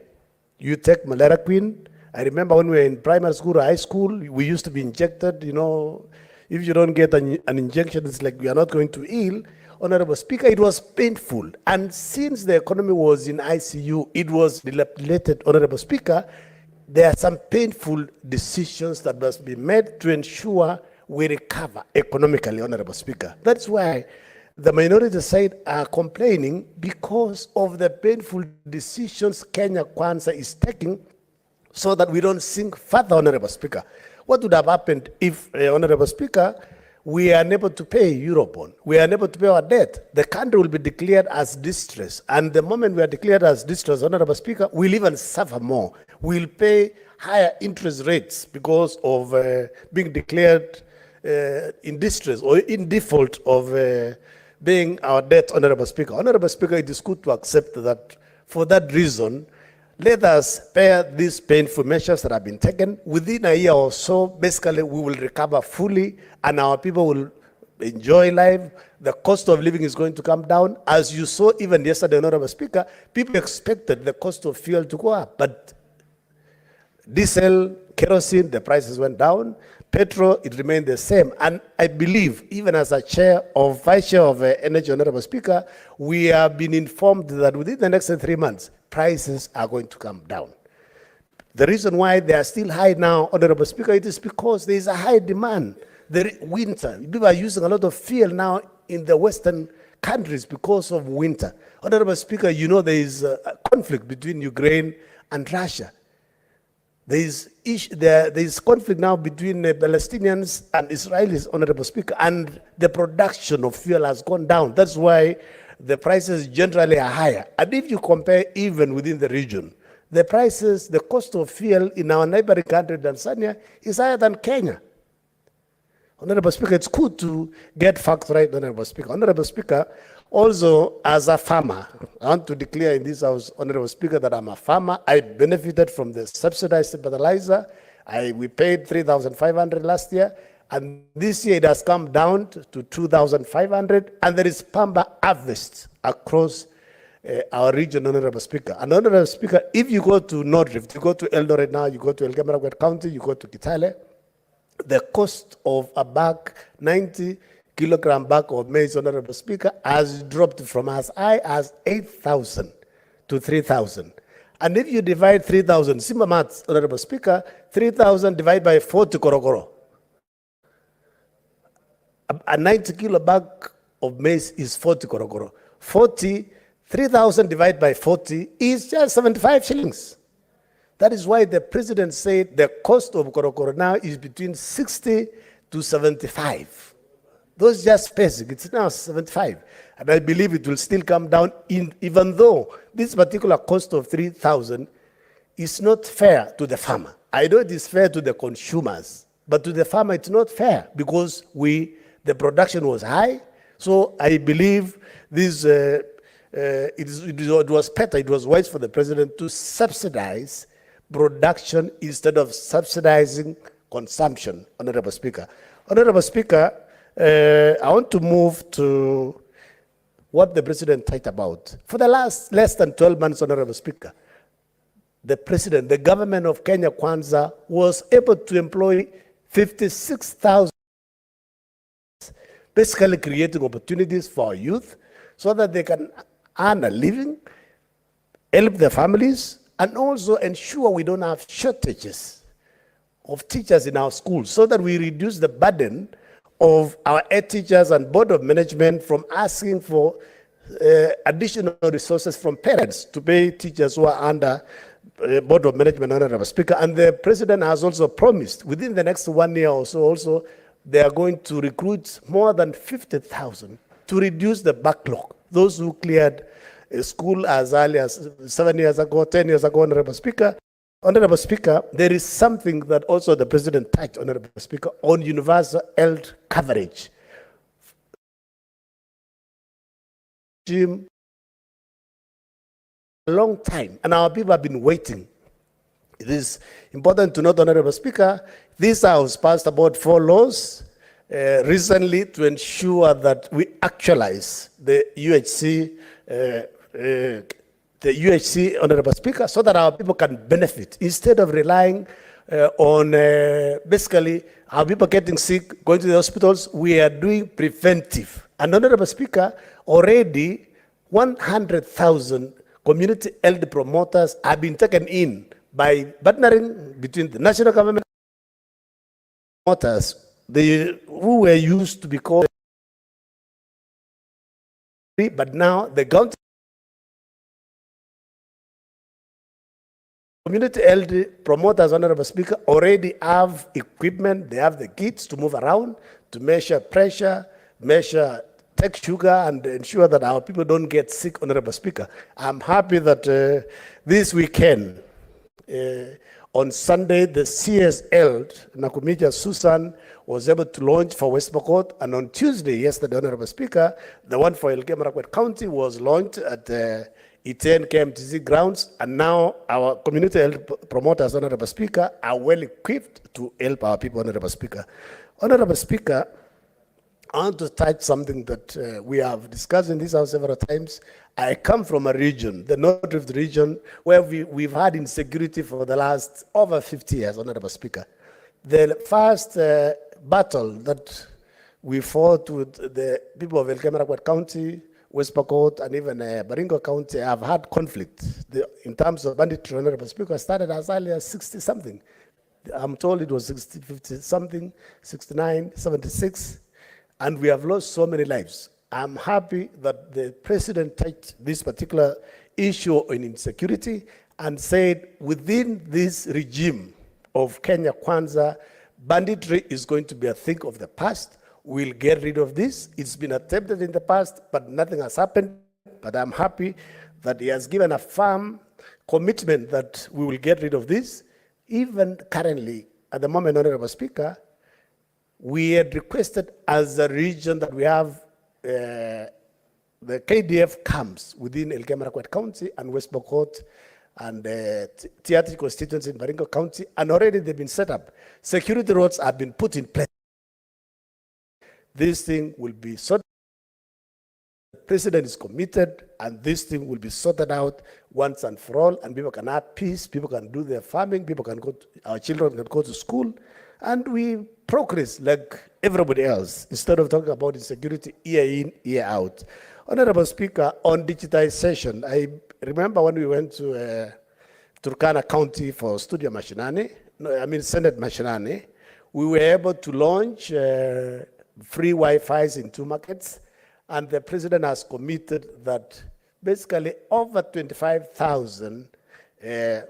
you take malaria queen. I remember when we were in primary school or high school, we used to be injected, if you don't get an injection, it's like we are not going to heal. Honorable Speaker, it was painful. And since the economy was in ICU, it was dilapidated, Honorable Speaker, there are some painful decisions that must be made to ensure we recover economically, Honorable Speaker. That's why the minority side are complaining because of the painful decisions Kenya Kwanza is taking so that we don't sink further, Honorable Speaker. What would have happened if, Honorable Speaker, we are unable to pay Eurobond, we are unable to pay our debt? The country will be declared as distress. And the moment we are declared as distress, Honorable Speaker, we'll even suffer more. We'll pay higher interest rates because of being declared in distress or in default of paying our debt, Honorable Speaker. Honorable Speaker, it is good to accept that for that reason, let us bear these painful measures that have been taken. Within a year or so, basically, we will recover fully and our people will enjoy life. The cost of living is going to come down. As you saw even yesterday, Honorable Speaker, people expected the cost of fuel to go up. But diesel, kerosene, the prices went down. Petrol, it remained the same. And I believe, even as a vice chair of energy, Honorable Speaker, we have been informed that within the next 3 months, prices are going to come down. The reason why they are still high now, Honorable Speaker, it is because there is a high demand. The winter, people are using a lot of fuel now in the Western countries because of winter. Honorable Speaker, you know there is a conflict between Ukraine and Russia. There is conflict now between Palestinians and Israelis, Honorable Speaker, and the production of fuel has gone down. That's why the prices generally are higher. And if you compare even within the region, the prices, the cost of fuel in our neighboring country, Tanzania, is higher than Kenya. Honorable Speaker, it's good to get facts right, Honorable Speaker. Honorable Speaker, also as a farmer, I want to declare in this House, Honorable Speaker, that I'm a farmer. I benefited from the subsidized fertilizer. We paid 3,500 last year. And this year it has come down to 2,500, and there is pamba harvest across our region, Honorable Speaker. And Honorable Speaker, if you go to North Rift, you go to Eldoret now, you go to Elgeyo-Marakwet County, you go to Kitale, the cost of a bag, 90-kilogram bag of maize, Honorable Speaker, has dropped from as high as 8,000 to 3,000. And if you divide 3,000, simple maths, Honorable Speaker, 3,000 divided by 40 korokoro. A 90-kilo bag of maize is 40 korokoro. 3,000 divided by 40 is just 75 shillings. That is why the president said the cost of korokoro now is between 60 to 75. Those just basic, it's now 75. And I believe it will still come down, even though this particular cost of 3,000 is not fair to the farmer. I know it is fair to the consumers, but to the farmer it's not fair because the production was high. So I believe this it was better, it was wise for the president to subsidize production instead of subsidizing consumption, Honorable Speaker. Honorable Speaker, I want to move to what the president talked about. For the last less than 12 months, Honorable Speaker, the government of Kenya Kwanza was able to employ 56,000, basically creating opportunities for our youth so that they can earn a living, help their families, and also ensure we don't have shortages of teachers in our schools so that we reduce the burden of our head teachers and board of management from asking for additional resources from parents to pay teachers who are under board of management, Honorable Speaker. And the president has also promised within the next 1 year or so also they are going to recruit more than 50,000 to reduce the backlog. Those who cleared school as early as 7 years ago, 10 years ago, Honorable Speaker. Honorable Speaker, there is something that also the president touched, Honorable Speaker, on universal health coverage. A long time, and our people have been waiting. It is important to note, Honorable Speaker, this House passed about 4 laws recently to ensure that we actualize the UHC, Honorable Speaker, so that our people can benefit instead of relying on basically our people getting sick, going to the hospitals. We are doing preventive. And Honorable Speaker, already 100,000 community health promoters have been taken in by partnering between the national government and promoters, who were used to be called, but now the county community-held promoters, Honorable Speaker, already have equipment, they have the kits to move around, to measure pressure, take sugar, and ensure that our people don't get sick, Honorable Speaker. I'm happy that this weekend, on Sunday, the CS held, Nakumija Susan was able to launch for West Pokot, and on Tuesday, yesterday, Honorable Speaker, the one for Elgeyo-Marakwet County was launched at Iten KMTC grounds, and now our community health promoters, Honorable Speaker, are well equipped to help our people, Honorable Speaker. Honorable Speaker, I want to touch something that we have discussed in this House several times. I come from a region, the North Rift region, where we've had insecurity for the last over 50 years, Honorable Speaker. The first battle that we fought with the people of Elgeyo-Marakwet County, West Pokot, and even Baringo County have had conflict. In terms of banditry, Honorable Speaker, started as early as 60-something. I'm told it was 60, 50-something, 69, 76, and we have lost so many lives. I'm happy that the president touched this particular issue on insecurity and said within this regime of Kenya Kwanza, banditry is going to be a thing of the past. We'll get rid of this. It's been attempted in the past, but nothing has happened. But I'm happy that he has given a firm commitment that we will get rid of this. Even currently, at the moment, Honorable Speaker, we had requested as a region that we have the KDF camps within Elgeyo-Marakwet County and West Pokot and Tiaty constituency in Baringo County, and already they've been set up. Security roads have been put in place. This thing will be sorted. The president is committed, and this thing will be sorted out once and for all, and people can have peace, people can do their farming, people can our children can go to school, and we progress like everybody else, instead of talking about insecurity year in, year out. Honorable Speaker, on digitization, I remember when we went to Turkana County for Studio Mashinani, Senate Mashinani, we were able to launch free Wi-Fi's in 2 markets, and the president has committed that basically over 25,000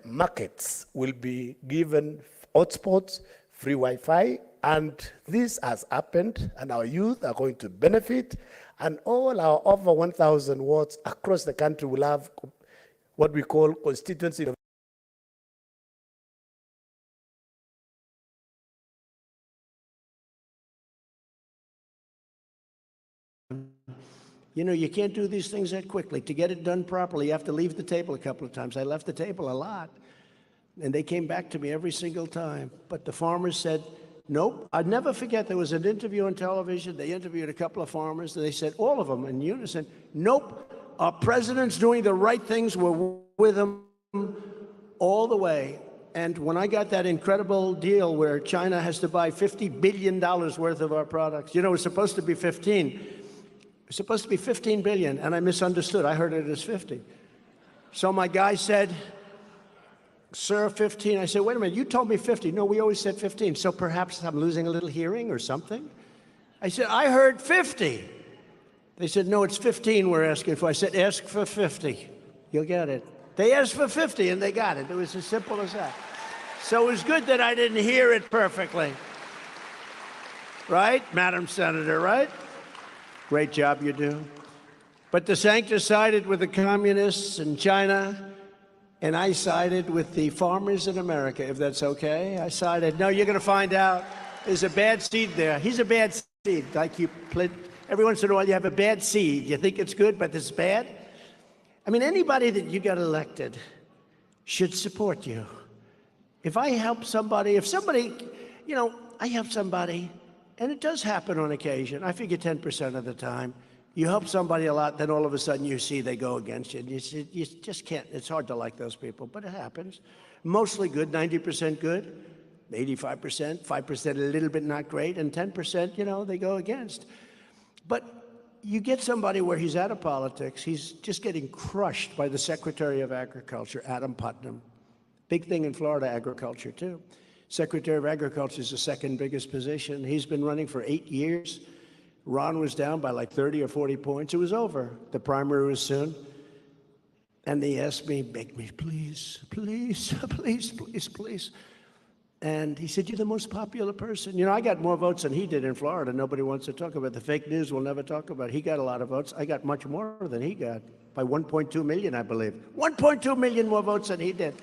markets will be given hotspots, free Wi-Fi, and this has happened, and our youth are going to benefit, and all our over 1,000 wards across the country will have what we call constituency. You know, you can't do these things that quickly. To get it done properly, you have to leave the table a couple of times. I left the table a lot, and they came back to me every single time. But the farmers said, nope. I'd never forget, there was an interview on television. They interviewed a couple of farmers, and they said, all of them in unison, nope, our president's doing the right things. We're with him all the way. And when I got that incredible deal where China has to buy $50 billion worth of our products, you know, it's supposed to be 15. It's supposed to be 15 billion, and I misunderstood. I heard it as 50. So my guy said, sir, 15. I said, wait a minute, you told me 50. No, we always said 15. So perhaps I'm losing a little hearing or something. I said, I heard 50. They said, no, it's 15 we're asking for. I said, ask for 50. You'll get it. They asked for 50, and they got it. It was as simple as that. So it was good that I didn't hear it perfectly. Right, Madam Senator, right? Great job you do. But the DeSantis sided with the communists in China, and I sided with the farmers in America, if that's okay. I sided, no, you're going to find out. There's a bad seed there. He's a bad seed. Like you, every once in a while you have a bad seed. You think it's good, but it's bad. I mean, anybody that you got elected should support you. If I help somebody, if somebody, you know, I help somebody, and it does happen on occasion. I figure 10% of the time. You help somebody a lot, then all of a sudden you see they go against you. And you just can't. It's hard to like those people, but it happens. Mostly good, 90% good, 85%, 5% a little bit not great, and 10%, you know, they go against. But you get somebody where he's out of politics. He's just getting crushed by the Secretary of Agriculture, Adam Putnam. Big thing in Florida, agriculture too. Secretary of Agriculture is the second biggest position. He's been running for 8 years. Ron was down by like 30 or 40 points. It was over. The primary was soon. And they asked me, begged me, please, please, please, please, please. And he said, you're the most popular person. You know, I got more votes than he did in Florida. Nobody wants to talk about it. The fake news will never talk about it. He got a lot of votes. I got much more than he got, by 1.2 million, I believe. 1.2 million more votes than he did.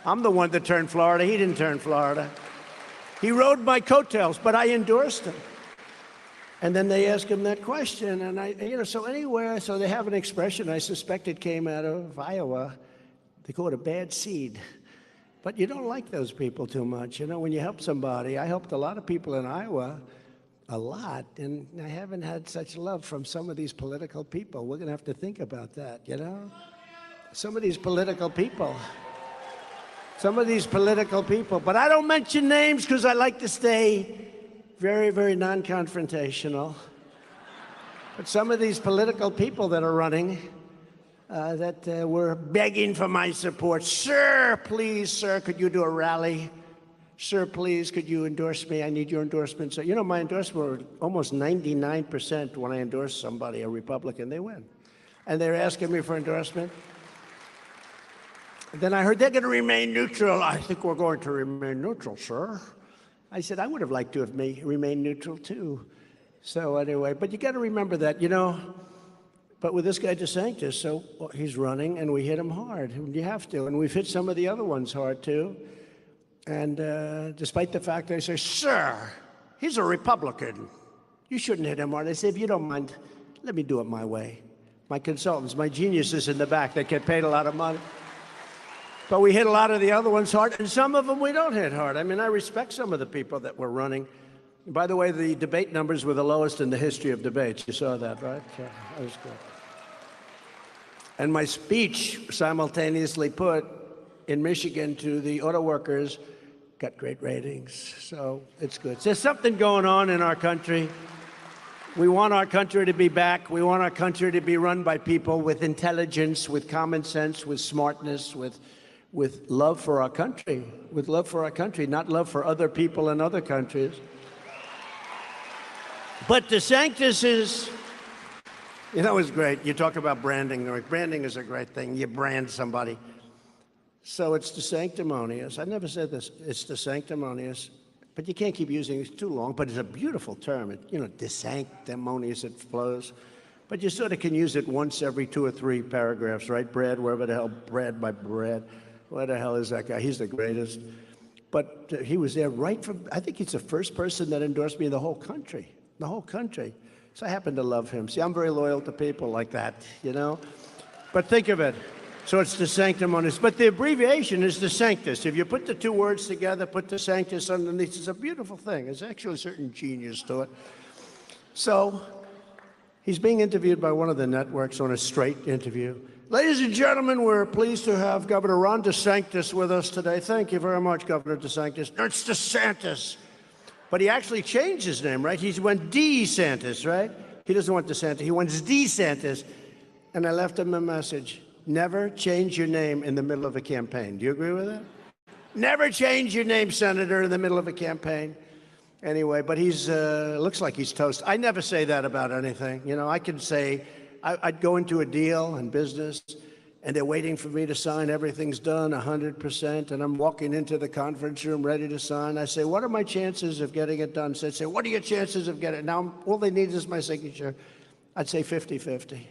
I'm the one that turned Florida. He didn't turn Florida. He rode my coattails, but I endorsed him. And then they ask him that question, and so they have an expression, I suspect it came out of Iowa. They call it a bad seed. But you don't like those people too much. You know, when you help somebody, I helped a lot of people in Iowa, a lot, and I haven't had such love from some of these political people. We're going to have to think about that, you know? Some of these political people. But I don't mention names because I like to stay very, very non-confrontational. But some of these political people that are running that were begging for my support. Sir, please, sir, could you do a rally? Sir, please, could you endorse me? I need your endorsement. So, you know, my endorsement were almost 99% when I endorse somebody, a Republican, they win. And they're asking me for endorsement. Then I heard they're going to remain neutral. I think we're going to remain neutral, sir. I said, I would have liked to have remained neutral, too. So anyway, but you got to remember that, you know. But with this guy DeSantis, so he's running, and we hit him hard. And you have to. And we've hit some of the other ones hard, too. And despite the fact they say, sir, he's a Republican. You shouldn't hit him hard. I say, if you don't mind, let me do it my way. My consultants, my geniuses in the back, they get paid a lot of money. But we hit a lot of the other ones hard, and some of them we don't hit hard. I mean, I respect some of the people that were running. By the way, the debate numbers were the lowest in the history of debates. You saw that, right? Yeah, that was good. And my speech, simultaneously put in Michigan to the auto workers, got great ratings. So it's good. There's something going on in our country. We want our country to be back. We want our country to be run by people with intelligence, with common sense, with smartness, with love for our country, not love for other people in other countries. But DeSantis is, you know, is great. You talk about branding. Branding is a great thing. You brand somebody. So it's DeSanctimonious. I never said this. It's DeSanctimonious. But you can't keep using it too long. But it's a beautiful term. DeSanctimonious, it flows. But you sort of can use it once every 2 or 3 paragraphs, right? Brad, wherever the hell, Brad by Brad. What the hell is that guy? He's the greatest. But he was there right from, I think he's the first person that endorsed me in the whole country. The whole country. So I happen to love him. See, I'm very loyal to people like that, you know? But think of it. So it's DeSanctimonious. But the abbreviation is DeSanctus. If you put the 2 words together, put DeSanctus underneath, it's a beautiful thing. There's actually a certain genius to it. So he's being interviewed by one of the networks on a straight interview. Ladies and gentlemen, we're pleased to have Governor Ron DeSantis with us today. Thank you very much, Governor DeSantis. No, it's DeSantis. But he actually changed his name, right? He went DeSantis, right? He doesn't want DeSantis. He wants DeSantis. And I left him a message. Never change your name in the middle of a campaign. Do you agree with that? Never change your name, Senator, in the middle of a campaign. Anyway, but he's looks like he's toast. I never say that about anything. You know, I can say, I'd go into a deal in business, and they're waiting for me to sign. Everything's done 100%, and I'm walking into the conference room ready to sign. I say, what are my chances of getting it done? So I'd say, what are your chances of getting it? Now, all they need is my signature. I'd say 50-50.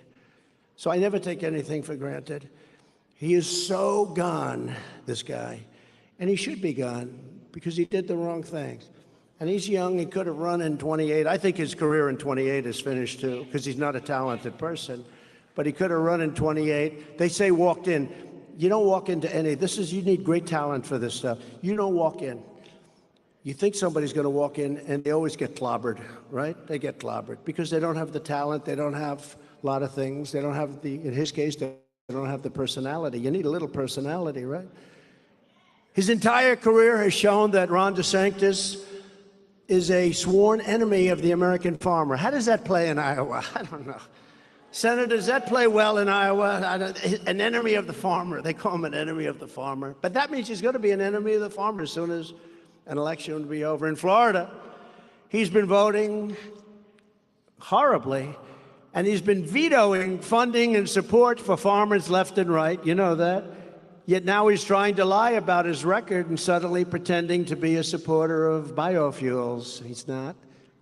So I never take anything for granted. He is so gone, this guy, and he should be gone because he did the wrong things. And he's young. He could have run in 28. I think his career in 28 is finished, too, because he's not a talented person. But he could have run in 28. They say walked in. You don't walk into any. You need great talent for this stuff. You don't walk in. You think somebody's going to walk in, and they always get clobbered, right? They get clobbered because they don't have the talent. They don't have a lot of things. They don't have in his case, they don't have the personality. You need a little personality, right? His entire career has shown that Ron DeSantis is a sworn enemy of the American farmer. How does that play in Iowa? I don't know. Senator, does that play well in Iowa? An enemy of the farmer. They call him an enemy of the farmer. But that means he's going to be an enemy of the farmer as soon as an election will be over. In Florida, he's been voting horribly, and he's been vetoing funding and support for farmers left and right. You know that. Yet now he's trying to lie about his record and suddenly pretending to be a supporter of biofuels. He's not,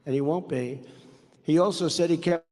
and he won't be. He also said he kept